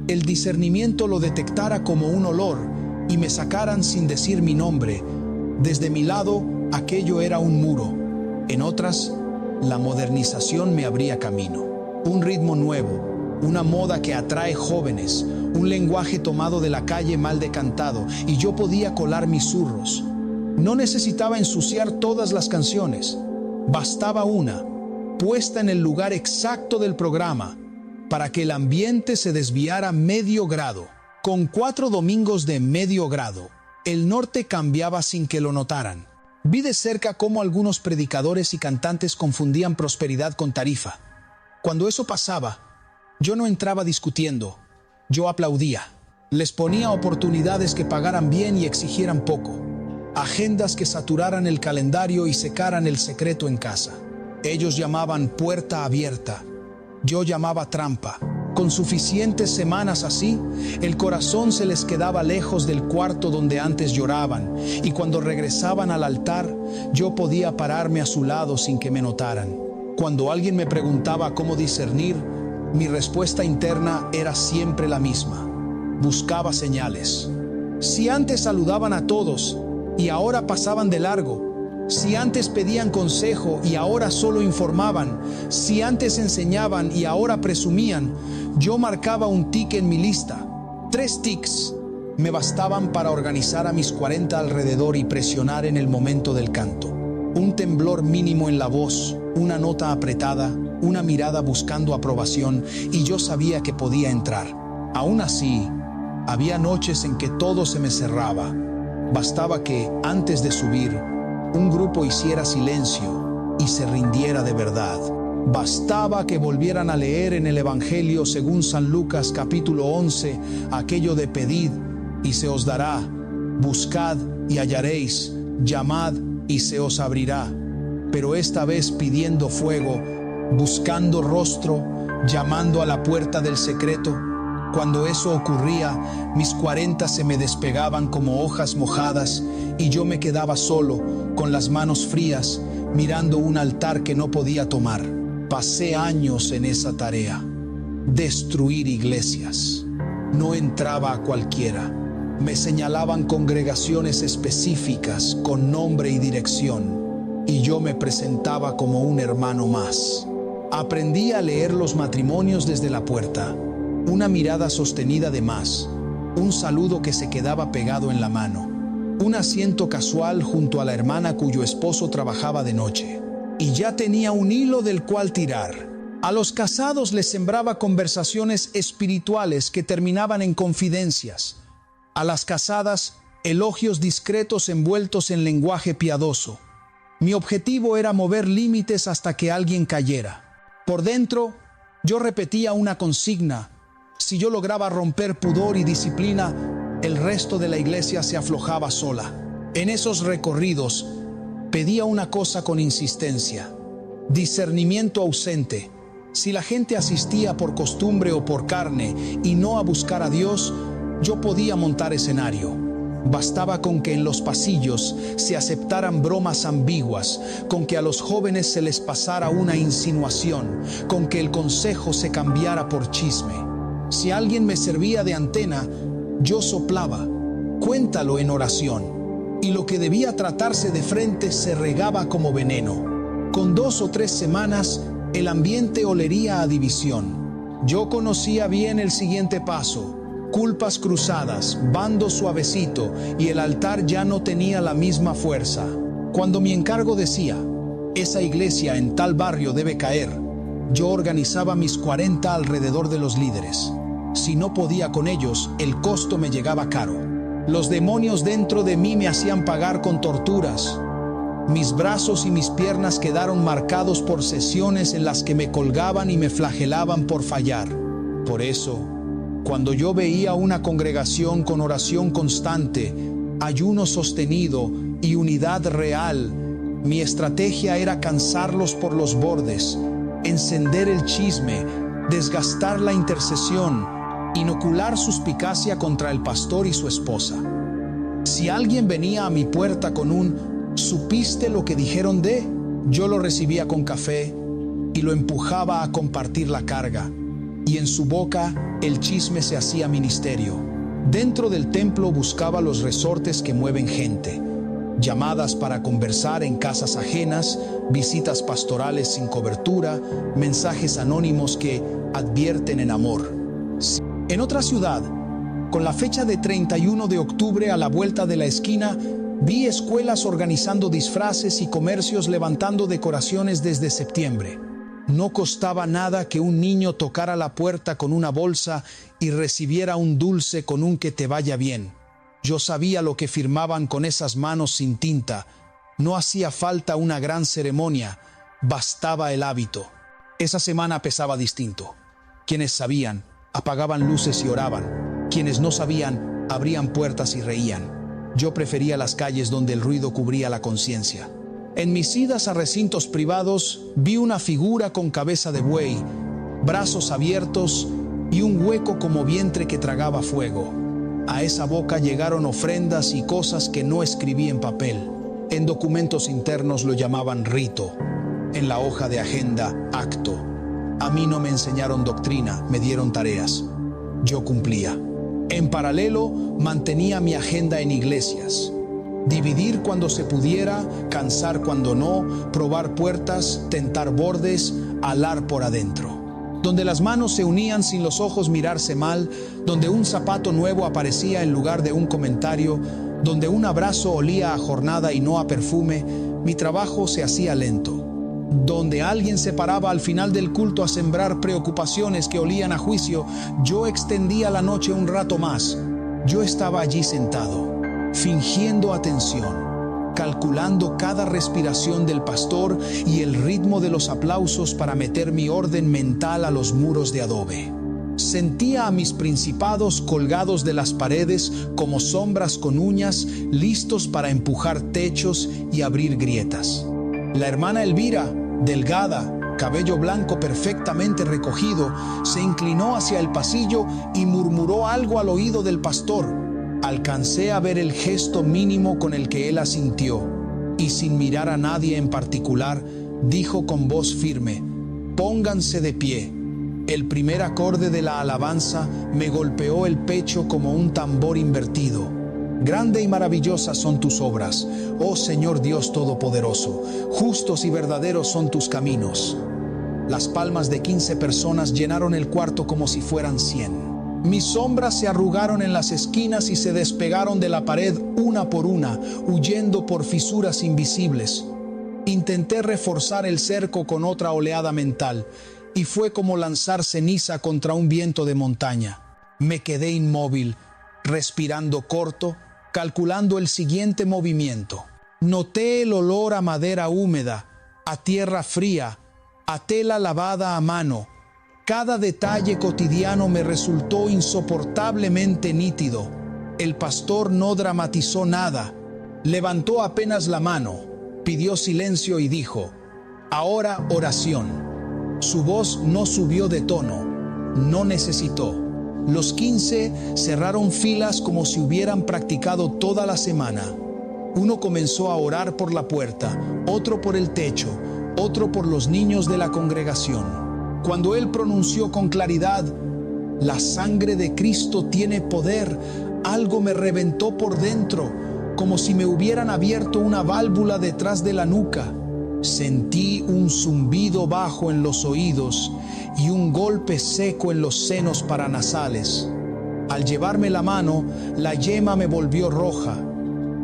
el discernimiento lo detectara como un olor y me sacaran sin decir mi nombre. Desde mi lado, aquello era un muro. En otras, la modernización me abría camino. Un ritmo nuevo, una moda que atrae jóvenes, un lenguaje tomado de la calle mal decantado, y yo podía colar mis zurros. No necesitaba ensuciar todas las canciones. Bastaba una, puesta en el lugar exacto del programa, para que el ambiente se desviara medio grado. Con 4 domingos de medio grado, el norte cambiaba sin que lo notaran. Vi de cerca cómo algunos predicadores y cantantes confundían prosperidad con tarifa. Cuando eso pasaba, yo no entraba discutiendo, yo aplaudía. Les ponía oportunidades que pagaran bien y exigieran poco. Agendas que saturaran el calendario y secaran el secreto en casa. Ellos llamaban puerta abierta, yo llamaba trampa. Con suficientes semanas así, el corazón se les quedaba lejos del cuarto donde antes lloraban, y cuando regresaban al altar, yo podía pararme a su lado sin que me notaran. Cuando alguien me preguntaba cómo discernir, mi respuesta interna era siempre la misma. Buscaba señales. Si antes saludaban a todos y ahora pasaban de largo, si antes pedían consejo y ahora solo informaban, si antes enseñaban y ahora presumían, yo marcaba un tic en mi lista. 3 tics me bastaban para organizar a mis 40 alrededor y presionar en el momento del canto. Un temblor mínimo en la voz, una nota apretada, una mirada buscando aprobación, y yo sabía que podía entrar. Aún así, había noches en que todo se me cerraba. Bastaba que, antes de subir, un grupo hiciera silencio y se rindiera de verdad. Bastaba que volvieran a leer en el Evangelio según San Lucas capítulo 11 aquello de pedid y se os dará, buscad y hallaréis, llamad y se os abrirá. Pero esta vez pidiendo fuego, buscando rostro, llamando a la puerta del secreto. Cuando eso ocurría, mis 40 se me despegaban como hojas mojadas y yo me quedaba solo, con las manos frías, mirando un altar que no podía tomar. Pasé años en esa tarea. Destruir iglesias. No entraba a cualquiera. Me señalaban congregaciones específicas con nombre y dirección, y yo me presentaba como un hermano más. Aprendí a leer los matrimonios desde la puerta. Una mirada sostenida de más, un saludo que se quedaba pegado en la mano, un asiento casual junto a la hermana cuyo esposo trabajaba de noche. Y ya tenía un hilo del cual tirar. A los casados les sembraba conversaciones espirituales que terminaban en confidencias. A las casadas, elogios discretos envueltos en lenguaje piadoso. Mi objetivo era mover límites hasta que alguien cayera. Por dentro, yo repetía una consigna: si yo lograba romper pudor y disciplina, el resto de la iglesia se aflojaba sola. En esos recorridos, pedía una cosa con insistencia: discernimiento ausente. Si la gente asistía por costumbre o por carne y no a buscar a Dios, yo podía montar escenario. Bastaba con que en los pasillos se aceptaran bromas ambiguas, con que a los jóvenes se les pasara una insinuación, con que el consejo se cambiara por chisme. Si alguien me servía de antena, yo soplaba: cuéntalo en oración. Y lo que debía tratarse de frente se regaba como veneno. Con 2 o 3 semanas, el ambiente olería a división. Yo conocía bien el siguiente paso: culpas cruzadas, bando suavecito, y el altar ya no tenía la misma fuerza. Cuando mi encargo decía: esa iglesia en tal barrio debe caer, yo organizaba mis 40 alrededor de los líderes. Si no podía con ellos, el costo me llegaba caro. Los demonios dentro de mí me hacían pagar con torturas. Mis brazos y mis piernas quedaron marcados por sesiones en las que me colgaban y me flagelaban por fallar. Por eso, cuando yo veía una congregación con oración constante, ayuno sostenido y unidad real, mi estrategia era cansarlos por los bordes, encender el chisme, desgastar la intercesión, inocular suspicacia contra el pastor y su esposa. Si alguien venía a mi puerta con un ¿supiste lo que dijeron de?, yo lo recibía con café y lo empujaba a compartir la carga. Y en su boca el chisme se hacía ministerio. Dentro del templo buscaba los resortes que mueven gente: llamadas para conversar en casas ajenas, visitas pastorales sin cobertura, mensajes anónimos que advierten en amor. En otra ciudad, con la fecha de 31 de octubre a la vuelta de la esquina, vi escuelas organizando disfraces y comercios levantando decoraciones desde septiembre. No costaba nada que un niño tocara la puerta con una bolsa y recibiera un dulce con un "que te vaya bien". Yo sabía lo que firmaban con esas manos sin tinta. No hacía falta una gran ceremonia, bastaba el hábito. Esa semana pesaba distinto. Quienes sabían, apagaban luces y oraban. Quienes no sabían, abrían puertas y reían. Yo prefería las calles donde el ruido cubría la conciencia. En mis idas a recintos privados vi una figura con cabeza de buey, brazos abiertos y un hueco como vientre que tragaba fuego. A esa boca llegaron ofrendas y cosas que no escribí en papel. En documentos internos lo llamaban rito. En la hoja de agenda, acto. A mí no me enseñaron doctrina, me dieron tareas. Yo cumplía. En paralelo, mantenía mi agenda en iglesias. Dividir cuando se pudiera, cansar cuando no, probar puertas, tentar bordes, alar por adentro. Donde las manos se unían sin los ojos mirarse mal, donde un zapato nuevo aparecía en lugar de un comentario, donde un abrazo olía a jornada y no a perfume, mi trabajo se hacía lento. Donde alguien se paraba al final del culto a sembrar preocupaciones que olían a juicio, yo extendía la noche un rato más. Yo estaba allí sentado, fingiendo atención, calculando cada respiración del pastor y el ritmo de los aplausos para meter mi orden mental a los muros de adobe. Sentía a mis principados colgados de las paredes como sombras con uñas, listos para empujar techos y abrir grietas. La hermana Elvira, delgada, cabello blanco perfectamente recogido, se inclinó hacia el pasillo y murmuró algo al oído del pastor. Alcancé a ver el gesto mínimo con el que él asintió, y sin mirar a nadie en particular, dijo con voz firme: «Pónganse de pie». El primer acorde de la alabanza me golpeó el pecho como un tambor invertido. Grande y maravillosas son tus obras, oh Señor Dios Todopoderoso. Justos y verdaderos son tus caminos. Las palmas de 15 personas llenaron el cuarto como si fueran 100. Mis sombras se arrugaron en las esquinas y se despegaron de la pared una por una, huyendo por fisuras invisibles. Intenté reforzar el cerco con otra oleada mental, y fue como lanzar ceniza contra un viento de montaña. Me quedé inmóvil, respirando corto, calculando el siguiente movimiento. Noté el olor a madera húmeda, a tierra fría, a tela lavada a mano. Cada detalle cotidiano me resultó insoportablemente nítido. El pastor no dramatizó nada. Levantó apenas la mano, pidió silencio y dijo: ahora oración. Su voz no subió de tono, no necesitó. Los 15 cerraron filas como si hubieran practicado toda la semana. Uno comenzó a orar por la puerta, otro por el techo, otro por los niños de la congregación. Cuando él pronunció con claridad: la sangre de Cristo tiene poder, algo me reventó por dentro, como si me hubieran abierto una válvula detrás de la nuca. Sentí un zumbido bajo en los oídos y un golpe seco en los senos paranasales. Al llevarme la mano, la yema me volvió roja.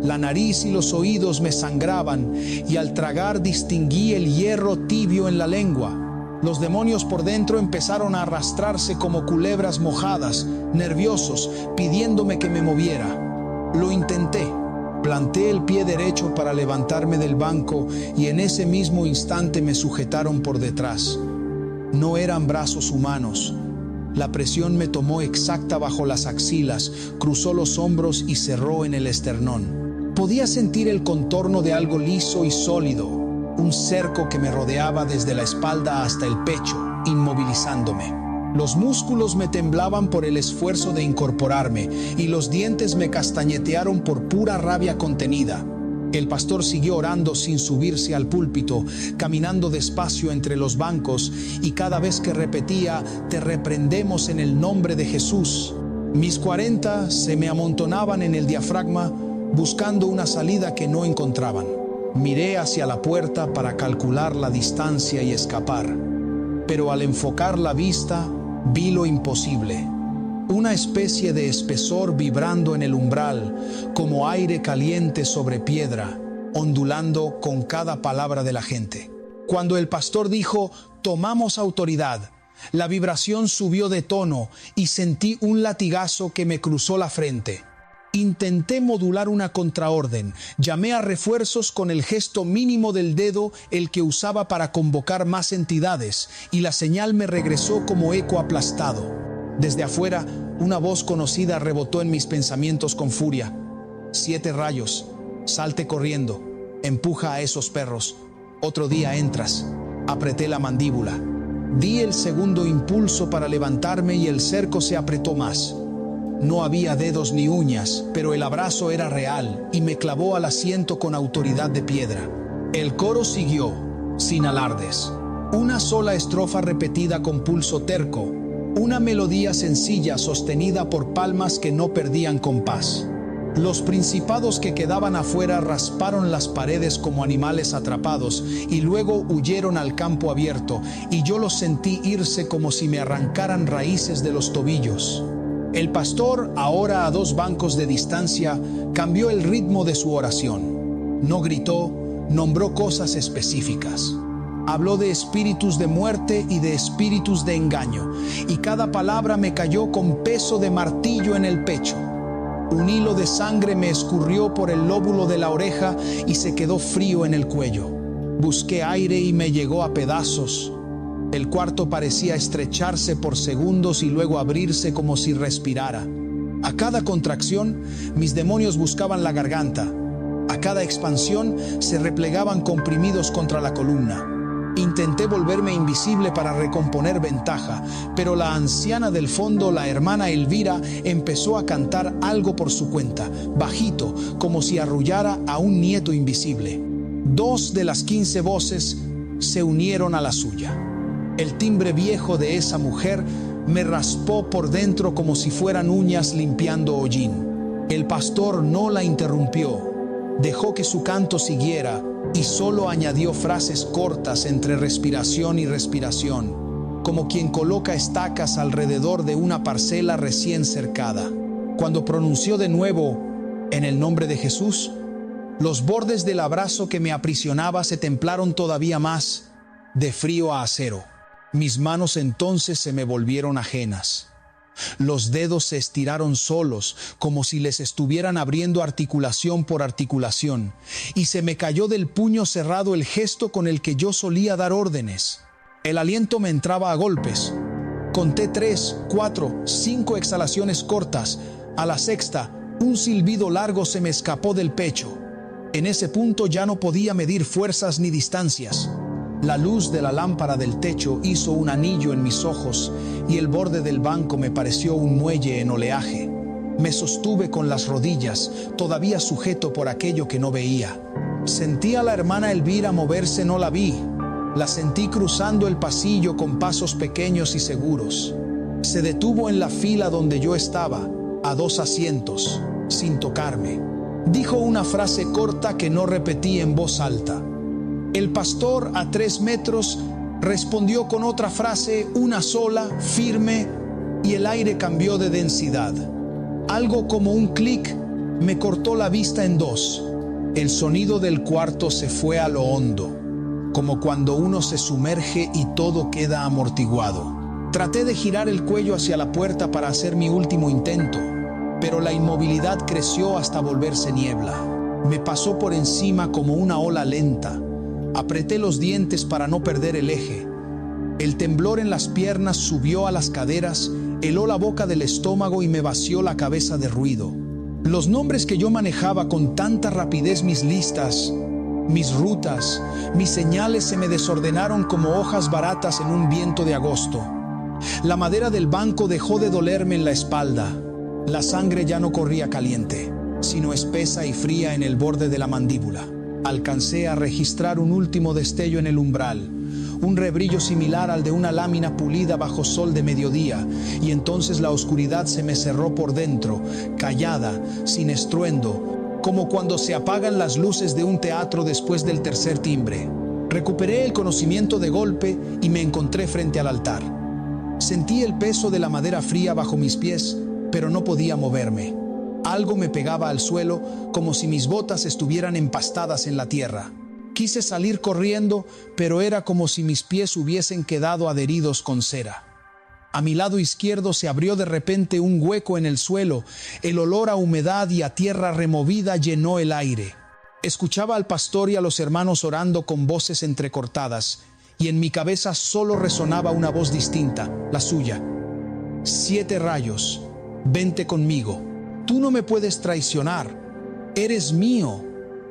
La nariz y los oídos me sangraban y al tragar distinguí el hierro tibio en la lengua. Los demonios por dentro empezaron a arrastrarse como culebras mojadas, nerviosos, pidiéndome que me moviera. Lo intenté. Planté el pie derecho para levantarme del banco y en ese mismo instante me sujetaron por detrás. No eran brazos humanos. La presión me tomó exacta bajo las axilas, cruzó los hombros y cerró en el esternón. Podía sentir el contorno de algo liso y sólido, un cerco que me rodeaba desde la espalda hasta el pecho, inmovilizándome. Los músculos me temblaban por el esfuerzo de incorporarme y los dientes me castañetearon por pura rabia contenida. El pastor siguió orando sin subirse al púlpito, caminando despacio entre los bancos y cada vez que repetía: te reprendemos en el nombre de Jesús, mis 40 se me amontonaban en el diafragma buscando una salida que no encontraban. Miré hacia la puerta para calcular la distancia y escapar, pero al enfocar la vista vi lo imposible. Una especie de espesor vibrando en el umbral, como aire caliente sobre piedra, ondulando con cada palabra de la gente. Cuando el pastor dijo: tomamos autoridad, la vibración subió de tono y sentí un latigazo que me cruzó la frente. Intenté modular una contraorden, llamé a refuerzos con el gesto mínimo del dedo, el que usaba para convocar más entidades, y la señal me regresó como eco aplastado. Desde afuera, una voz conocida rebotó en mis pensamientos con furia: 7 rayos, salte corriendo, empuja a esos perros, otro día entras. Apreté la mandíbula. Di el segundo impulso para levantarme y el cerco se apretó más. No había dedos ni uñas, pero el abrazo era real y me clavó al asiento con autoridad de piedra. El coro siguió, sin alardes. Una sola estrofa repetida con pulso terco, una melodía sencilla sostenida por palmas que no perdían compás. Los principados que quedaban afuera rasparon las paredes como animales atrapados y luego huyeron al campo abierto, y yo los sentí irse como si me arrancaran raíces de los tobillos. El pastor, ahora a 2 bancos de distancia, cambió el ritmo de su oración. No gritó, nombró cosas específicas. Habló de espíritus de muerte y de espíritus de engaño, y cada palabra me cayó con peso de martillo en el pecho. Un hilo de sangre me escurrió por el lóbulo de la oreja y se quedó frío en el cuello. Busqué aire y me llegó a pedazos. El cuarto parecía estrecharse por segundos y luego abrirse como si respirara. A cada contracción, mis demonios buscaban la garganta. A cada expansión, se replegaban comprimidos contra la columna. Intenté volverme invisible para recomponer ventaja, pero la anciana del fondo, la hermana Elvira, empezó a cantar algo por su cuenta, bajito, como si arrullara a un nieto invisible. 2 de las 15 voces se unieron a la suya. El timbre viejo de esa mujer me raspó por dentro como si fueran uñas limpiando hollín. El pastor no la interrumpió, dejó que su canto siguiera y solo añadió frases cortas entre respiración y respiración, como quien coloca estacas alrededor de una parcela recién cercada. Cuando pronunció de nuevo: en el nombre de Jesús, los bordes del abrazo que me aprisionaba se templaron todavía más, de frío a acero. Mis manos entonces se me volvieron ajenas. Los dedos se estiraron solos, como si les estuvieran abriendo articulación por articulación, y se me cayó del puño cerrado el gesto con el que yo solía dar órdenes. El aliento me entraba a golpes. Conté 3, 4, 5 exhalaciones cortas. A la sexta, un silbido largo se me escapó del pecho. En ese punto ya no podía medir fuerzas ni distancias. La luz de la lámpara del techo hizo un anillo en mis ojos y el borde del banco me pareció un muelle en oleaje. Me sostuve con las rodillas, todavía sujeto por aquello que no veía. Sentí a la hermana Elvira moverse, no la vi. La sentí cruzando el pasillo con pasos pequeños y seguros. Se detuvo en la fila donde yo estaba, a 2 asientos, sin tocarme. Dijo una frase corta que no repetí en voz alta. El pastor, a 3 metros, respondió con otra frase, una sola, firme, y el aire cambió de densidad. Algo como un clic me cortó la vista en 2. El sonido del cuarto se fue a lo hondo, como cuando uno se sumerge y todo queda amortiguado. Traté de girar el cuello hacia la puerta para hacer mi último intento, pero la inmovilidad creció hasta volverse niebla. Me pasó por encima como una ola lenta. Apreté los dientes para no perder el eje. El temblor en las piernas subió a las caderas, heló la boca del estómago y me vació la cabeza de ruido. Los nombres que yo manejaba con tanta rapidez, mis listas, mis rutas, mis señales se me desordenaron como hojas baratas en un viento de agosto. La madera del banco dejó de dolerme en la espalda. La sangre ya no corría caliente, sino espesa y fría en el borde de la mandíbula. Alcancé a registrar un último destello en el umbral, un rebrillo similar al de una lámina pulida bajo sol de mediodía, y entonces la oscuridad se me cerró por dentro, callada, sin estruendo, como cuando se apagan las luces de un teatro después del tercer timbre. Recuperé el conocimiento de golpe y me encontré frente al altar. Sentí el peso de la madera fría bajo mis pies, pero no podía moverme. Algo me pegaba al suelo, como si mis botas estuvieran empastadas en la tierra. Quise salir corriendo, pero era como si mis pies hubiesen quedado adheridos con cera. A mi lado izquierdo se abrió de repente un hueco en el suelo. El olor a humedad y a tierra removida llenó el aire. Escuchaba al pastor y a los hermanos orando con voces entrecortadas, y en mi cabeza solo resonaba una voz distinta, la suya. 7 rayos, vente conmigo. Tú no me puedes traicionar, eres mío.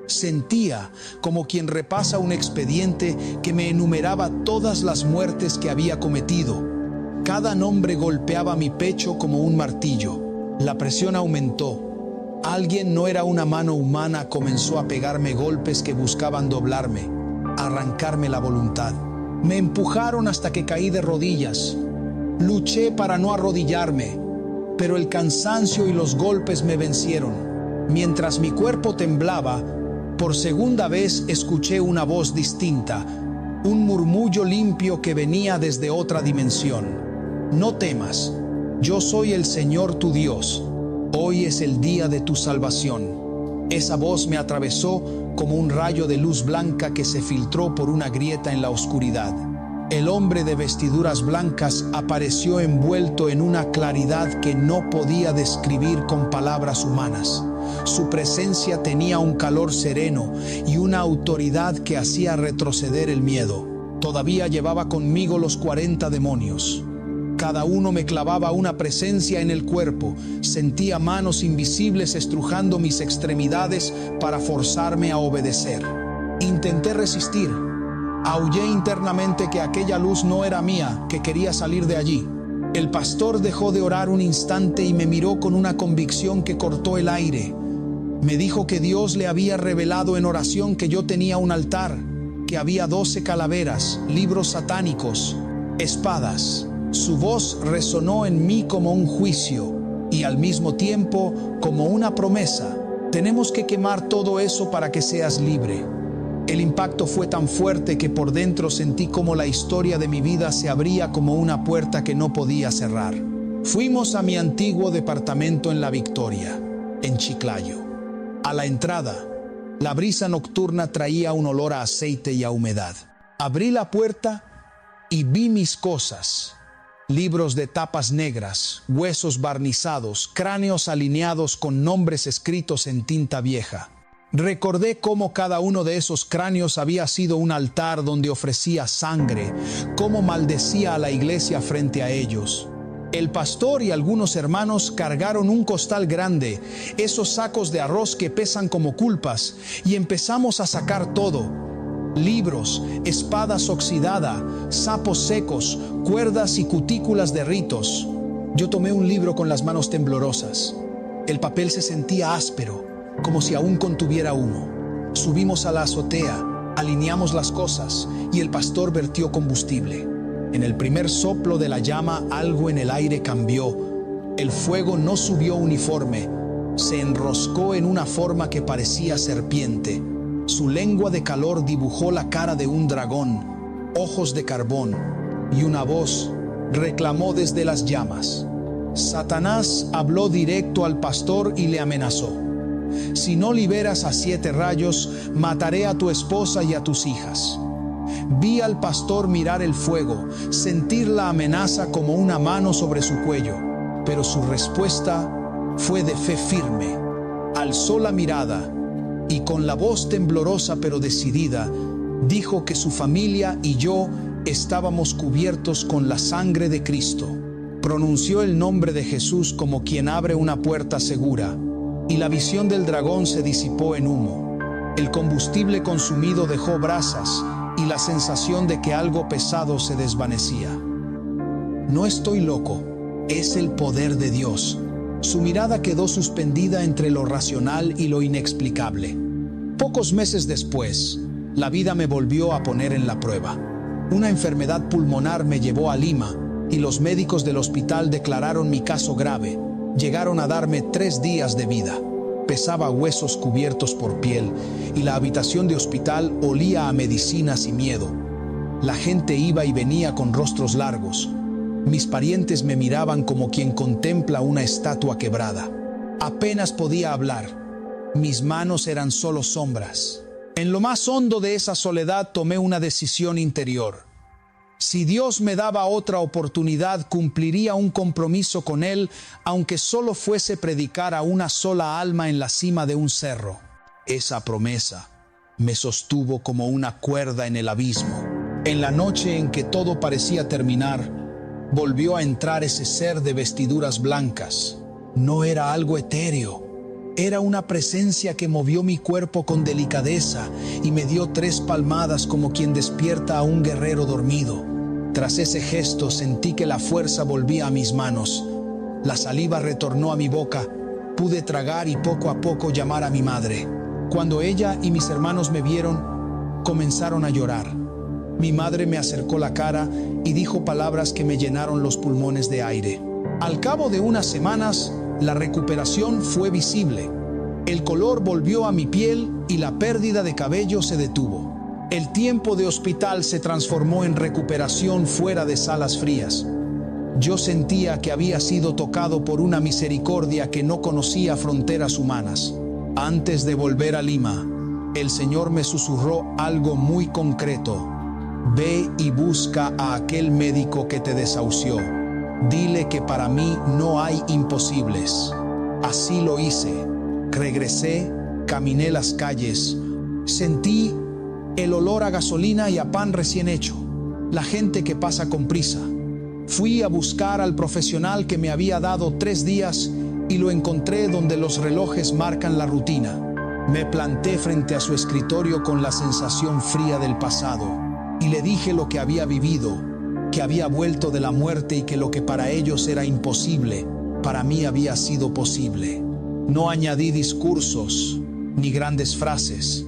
Sentía, como quien repasa un expediente, que me enumeraba todas las muertes que había cometido. Cada nombre golpeaba mi pecho como un martillo. La presión aumentó. Alguien, no era una mano humana, comenzó a pegarme golpes que buscaban doblarme, arrancarme la voluntad. Me empujaron hasta que caí de rodillas. Luché para no arrodillarme, pero el cansancio y los golpes me vencieron. Mientras mi cuerpo temblaba, por segunda vez escuché una voz distinta, un murmullo limpio que venía desde otra dimensión. No temas, yo soy el Señor tu Dios. Hoy es el día de tu salvación. Esa voz me atravesó como un rayo de luz blanca que se filtró por una grieta en la oscuridad. El hombre de vestiduras blancas apareció envuelto en una claridad que no podía describir con palabras humanas. Su presencia tenía un calor sereno y una autoridad que hacía retroceder el miedo. Todavía llevaba conmigo los 40 demonios. Cada uno me clavaba una presencia en el cuerpo. Sentía manos invisibles estrujando mis extremidades para forzarme a obedecer. Intenté resistir. Aullé internamente que aquella luz no era mía, que quería salir de allí. El pastor dejó de orar un instante y me miró con una convicción que cortó el aire. Me dijo que Dios le había revelado en oración que yo tenía un altar, que había 12 calaveras, libros satánicos, espadas. Su voz resonó en mí como un juicio y al mismo tiempo como una promesa. Tenemos que quemar todo eso para que seas libre. El impacto fue tan fuerte que por dentro sentí como la historia de mi vida se abría como una puerta que no podía cerrar. Fuimos a mi antiguo departamento en La Victoria, en Chiclayo. A la entrada, la brisa nocturna traía un olor a aceite y a humedad. Abrí la puerta y vi mis cosas. Libros de tapas negras, huesos barnizados, cráneos alineados con nombres escritos en tinta vieja. Recordé cómo cada uno de esos cráneos había sido un altar donde ofrecía sangre, cómo maldecía a la iglesia frente a ellos. El pastor y algunos hermanos cargaron un costal grande, esos sacos de arroz que pesan como culpas, y empezamos a sacar todo: libros, espadas oxidadas, sapos secos, cuerdas y cutículas de ritos. Yo tomé un libro con las manos temblorosas. El papel se sentía áspero, como si aún contuviera humo. Subimos a la azotea, alineamos las cosas y el pastor vertió combustible. En el primer soplo de la llama, algo en el aire cambió. El fuego no subió uniforme, se enroscó en una forma que parecía serpiente. Su lengua de calor dibujó la cara de un dragón, ojos de carbón, y una voz reclamó desde las llamas. Satanás habló directo al pastor y le amenazó: si no liberas a 7 rayos, mataré a tu esposa y a tus hijas. Vi al pastor mirar el fuego, sentir la amenaza como una mano sobre su cuello, pero su respuesta fue de fe firme. Alzó la mirada y con la voz temblorosa pero decidida, dijo que su familia y yo estábamos cubiertos con la sangre de Cristo. Pronunció el nombre de Jesús como quien abre una puerta segura, y la visión del dragón se disipó en humo. El combustible consumido dejó brasas y la sensación de que algo pesado se desvanecía. No estoy loco, es el poder de Dios. Su mirada quedó suspendida entre lo racional y lo inexplicable. Pocos meses después, la vida me volvió a poner en la prueba. Una enfermedad pulmonar me llevó a Lima y los médicos del hospital declararon mi caso grave. Llegaron a darme 3 días de vida. Pesaba huesos cubiertos por piel y la habitación de hospital olía a medicinas y miedo. La gente iba y venía con rostros largos. Mis parientes me miraban como quien contempla una estatua quebrada. Apenas podía hablar. Mis manos eran solo sombras. En lo más hondo de esa soledad tomé una decisión interior. Si Dios me daba otra oportunidad, cumpliría un compromiso con Él, aunque solo fuese predicar a una sola alma en la cima de un cerro. Esa promesa me sostuvo como una cuerda en el abismo. En la noche en que todo parecía terminar, volvió a entrar ese ser de vestiduras blancas. No era algo etéreo. Era una presencia que movió mi cuerpo con delicadeza y me dio 3 palmadas como quien despierta a un guerrero dormido. Tras ese gesto sentí que la fuerza volvía a mis manos. La saliva retornó a mi boca. Pude tragar y poco a poco llamar a mi madre. Cuando ella y mis hermanos me vieron, comenzaron a llorar. Mi madre me acercó la cara y dijo palabras que me llenaron los pulmones de aire. Al cabo de unas semanas, la recuperación fue visible. El color volvió a mi piel y la pérdida de cabello se detuvo. El tiempo de hospital se transformó en recuperación fuera de salas frías. Yo sentía que había sido tocado por una misericordia que no conocía fronteras humanas. Antes de volver a Lima, el Señor me susurró algo muy concreto. Ve y busca a aquel médico que te desahució. Dile que para mí no hay imposibles. Así lo hice. Regresé, caminé las calles, sentí el olor a gasolina y a pan recién hecho, la gente que pasa con prisa. Fui a buscar al profesional que me había dado 3 días y lo encontré donde los relojes marcan la rutina. Me planté frente a su escritorio con la sensación fría del pasado y le dije lo que había vivido, que había vuelto de la muerte y que lo que para ellos era imposible, para mí había sido posible. No añadí discursos ni grandes frases.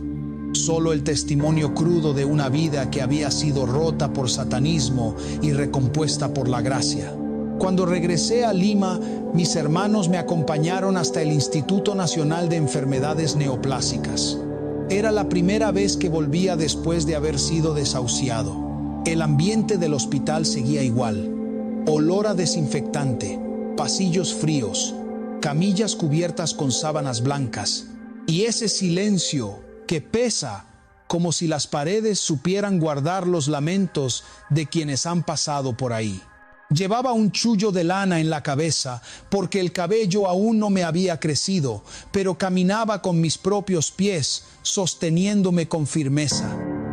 Solo el testimonio crudo de una vida que había sido rota por satanismo y recompuesta por la gracia. Cuando regresé a Lima, mis hermanos me acompañaron hasta el Instituto Nacional de Enfermedades Neoplásicas. Era la primera vez que volvía después de haber sido desahuciado. El ambiente del hospital seguía igual. Olor a desinfectante, pasillos fríos, camillas cubiertas con sábanas blancas, y ese silencio que pesa como si las paredes supieran guardar los lamentos de quienes han pasado por ahí. Llevaba un chullo de lana en la cabeza, porque el cabello aún no me había crecido, pero caminaba con mis propios pies, sosteniéndome con firmeza.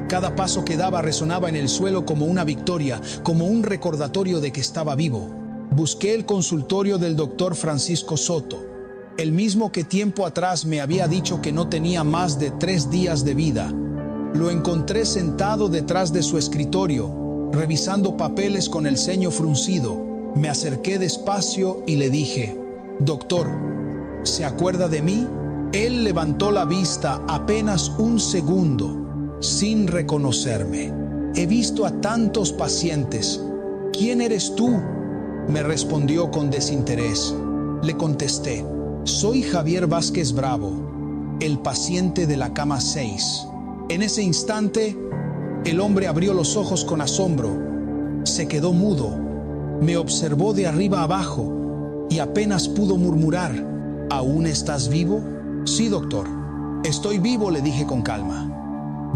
Cada paso que daba resonaba en el suelo como una victoria, como un recordatorio de que estaba vivo. Busqué el consultorio del doctor Francisco Soto, el mismo que tiempo atrás me había dicho que no tenía más de 3 días de vida. Lo encontré sentado detrás de su escritorio, revisando papeles con el ceño fruncido. Me acerqué despacio y le dije: «Doctor, ¿se acuerda de mí?». Él levantó la vista apenas un segundo, sin reconocerme. «He visto a tantos pacientes. ¿Quién eres tú?», me respondió con desinterés. Le contesté: «Soy Javier Vázquez Bravo, el paciente de la cama 6». En ese instante, el hombre abrió los ojos con asombro. Se quedó mudo. Me observó de arriba abajo y apenas pudo murmurar: «¿Aún estás vivo?». «Sí, doctor. Estoy vivo», le dije con calma.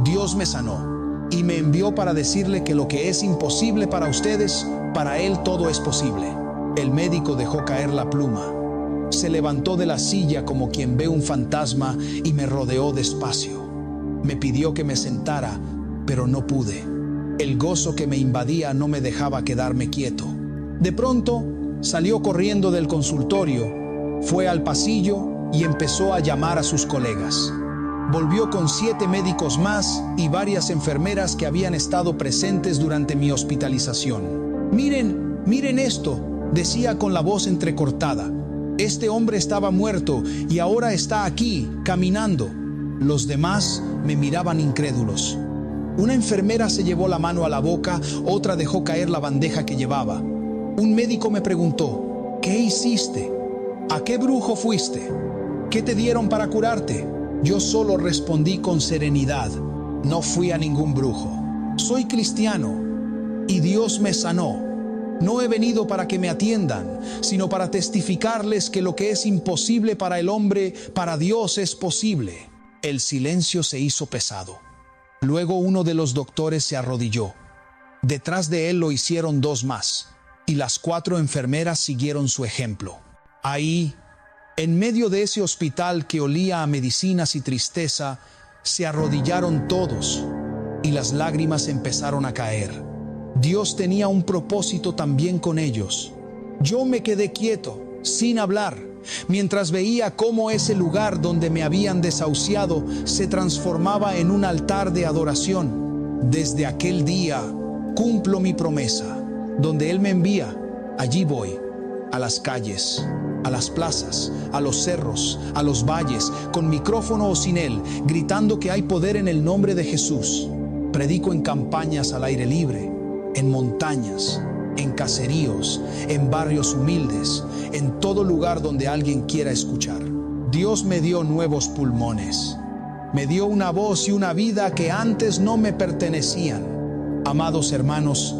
«Dios me sanó y me envió para decirle que lo que es imposible para ustedes, para Él todo es posible». El médico dejó caer la pluma. Se levantó de la silla como quien ve un fantasma y me rodeó despacio. Me pidió que me sentara, pero no pude. El gozo que me invadía no me dejaba quedarme quieto. De pronto, salió corriendo del consultorio, fue al pasillo y empezó a llamar a sus colegas. Volvió con 7 médicos más y varias enfermeras que habían estado presentes durante mi hospitalización. «Miren, miren esto», decía con la voz entrecortada. «Este hombre estaba muerto y ahora está aquí, caminando». Los demás me miraban incrédulos. Una enfermera se llevó la mano a la boca, otra dejó caer la bandeja que llevaba. Un médico me preguntó: «¿Qué hiciste? ¿A qué brujo fuiste? ¿Qué te dieron para curarte?». Yo solo respondí con serenidad: «No fui a ningún brujo. Soy cristiano y Dios me sanó. No he venido para que me atiendan, sino para testificarles que lo que es imposible para el hombre, para Dios es posible». El silencio se hizo pesado. Luego uno de los doctores se arrodilló. Detrás de él lo hicieron 2 más, y las 4 enfermeras siguieron su ejemplo. Ahí, en medio de ese hospital que olía a medicinas y tristeza, se arrodillaron todos, y las lágrimas empezaron a caer. Dios tenía un propósito también con ellos. Yo me quedé quieto, sin hablar, mientras veía cómo ese lugar donde me habían desahuciado se transformaba en un altar de adoración. Desde aquel día cumplo mi promesa. Donde Él me envía, allí voy, a las calles, a las plazas, a los cerros, a los valles, con micrófono o sin él, gritando que hay poder en el nombre de Jesús. Predico en campañas al aire libre, en montañas, en caseríos, en barrios humildes, en todo lugar donde alguien quiera escuchar. Dios me dio nuevos pulmones. Me dio una voz y una vida que antes no me pertenecían. Amados hermanos,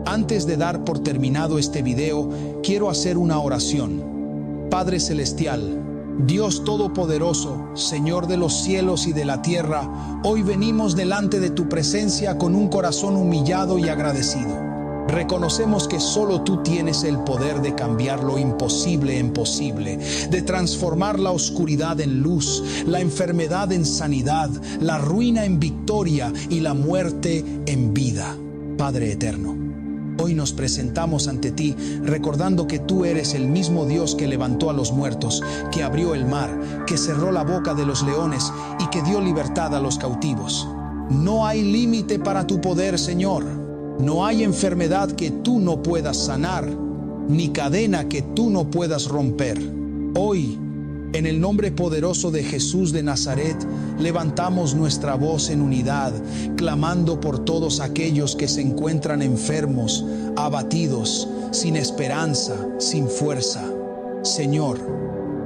antes de dar por terminado este video, quiero hacer una oración. Padre Celestial, Dios Todopoderoso, Señor de los cielos y de la tierra, hoy venimos delante de tu presencia con un corazón humillado y agradecido. Reconocemos que solo tú tienes el poder de cambiar lo imposible en posible, de transformar la oscuridad en luz, la enfermedad en sanidad, la ruina en victoria y la muerte en vida. Padre eterno, hoy nos presentamos ante ti recordando que tú eres el mismo Dios que levantó a los muertos, que abrió el mar, que cerró la boca de los leones y que dio libertad a los cautivos. No hay límite para tu poder, Señor. No hay enfermedad que tú no puedas sanar, ni cadena que tú no puedas romper. Hoy, en el nombre poderoso de Jesús de Nazaret, levantamos nuestra voz en unidad, clamando por todos aquellos que se encuentran enfermos, abatidos, sin esperanza, sin fuerza. Señor,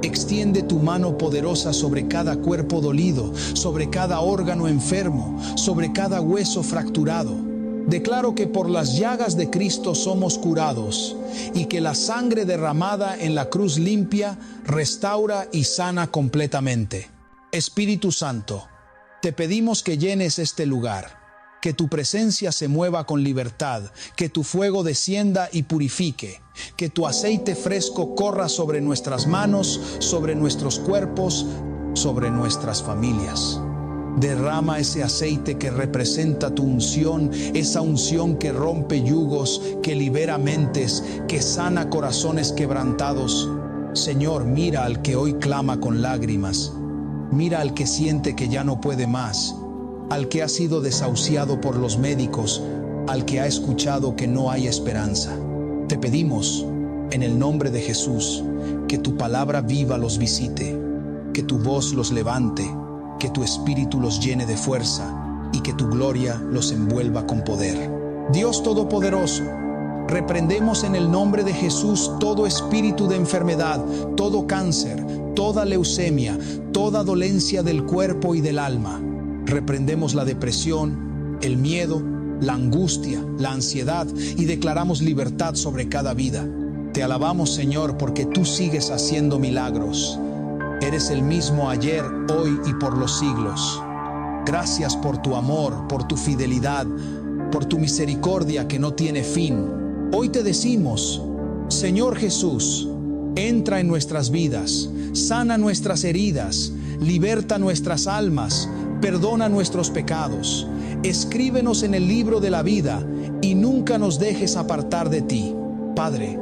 extiende tu mano poderosa sobre cada cuerpo dolido, sobre cada órgano enfermo, sobre cada hueso fracturado. Declaro que por las llagas de Cristo somos curados y que la sangre derramada en la cruz limpia, restaura y sana completamente. Espíritu Santo, te pedimos que llenes este lugar, Que tu presencia se mueva con libertad, que tu fuego descienda y purifique, que tu aceite fresco corra sobre nuestras manos, sobre nuestros cuerpos, sobre nuestras familias. Derrama ese aceite que representa tu unción, esa unción que rompe yugos, que libera mentes, que sana corazones quebrantados. Señor, mira al que hoy clama con lágrimas, mira al que siente que ya no puede más, al que ha sido desahuciado por los médicos, al que ha escuchado que no hay esperanza. Te pedimos, en el nombre de Jesús, que tu palabra viva los visite, que tu voz los levante, que tu espíritu los llene de fuerza y que tu gloria los envuelva con poder. Dios Todopoderoso, reprendemos en el nombre de Jesús todo espíritu de enfermedad, todo cáncer, toda leucemia, toda dolencia del cuerpo y del alma. Reprendemos la depresión, el miedo, la angustia, la ansiedad y declaramos libertad sobre cada vida. Te alabamos, Señor, porque tú sigues haciendo milagros. Eres el mismo ayer, hoy y por los siglos. Gracias por tu amor, por tu fidelidad, por tu misericordia que no tiene fin. Hoy te decimos, Señor Jesús, entra en nuestras vidas, sana nuestras heridas, liberta nuestras almas, perdona nuestros pecados, escríbenos en el libro de la vida y nunca nos dejes apartar de ti. Padre,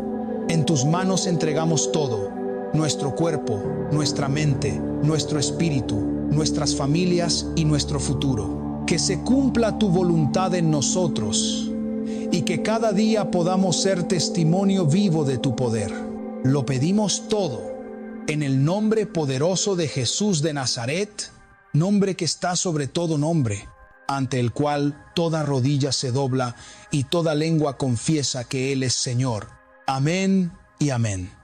en tus manos entregamos todo, nuestro cuerpo, nuestra mente, nuestro espíritu, nuestras familias y nuestro futuro. Que se cumpla tu voluntad en nosotros y que cada día podamos ser testimonio vivo de tu poder. Lo pedimos todo en el nombre poderoso de Jesús de Nazaret, nombre que está sobre todo nombre, ante el cual toda rodilla se dobla y toda lengua confiesa que Él es Señor. Amén y amén.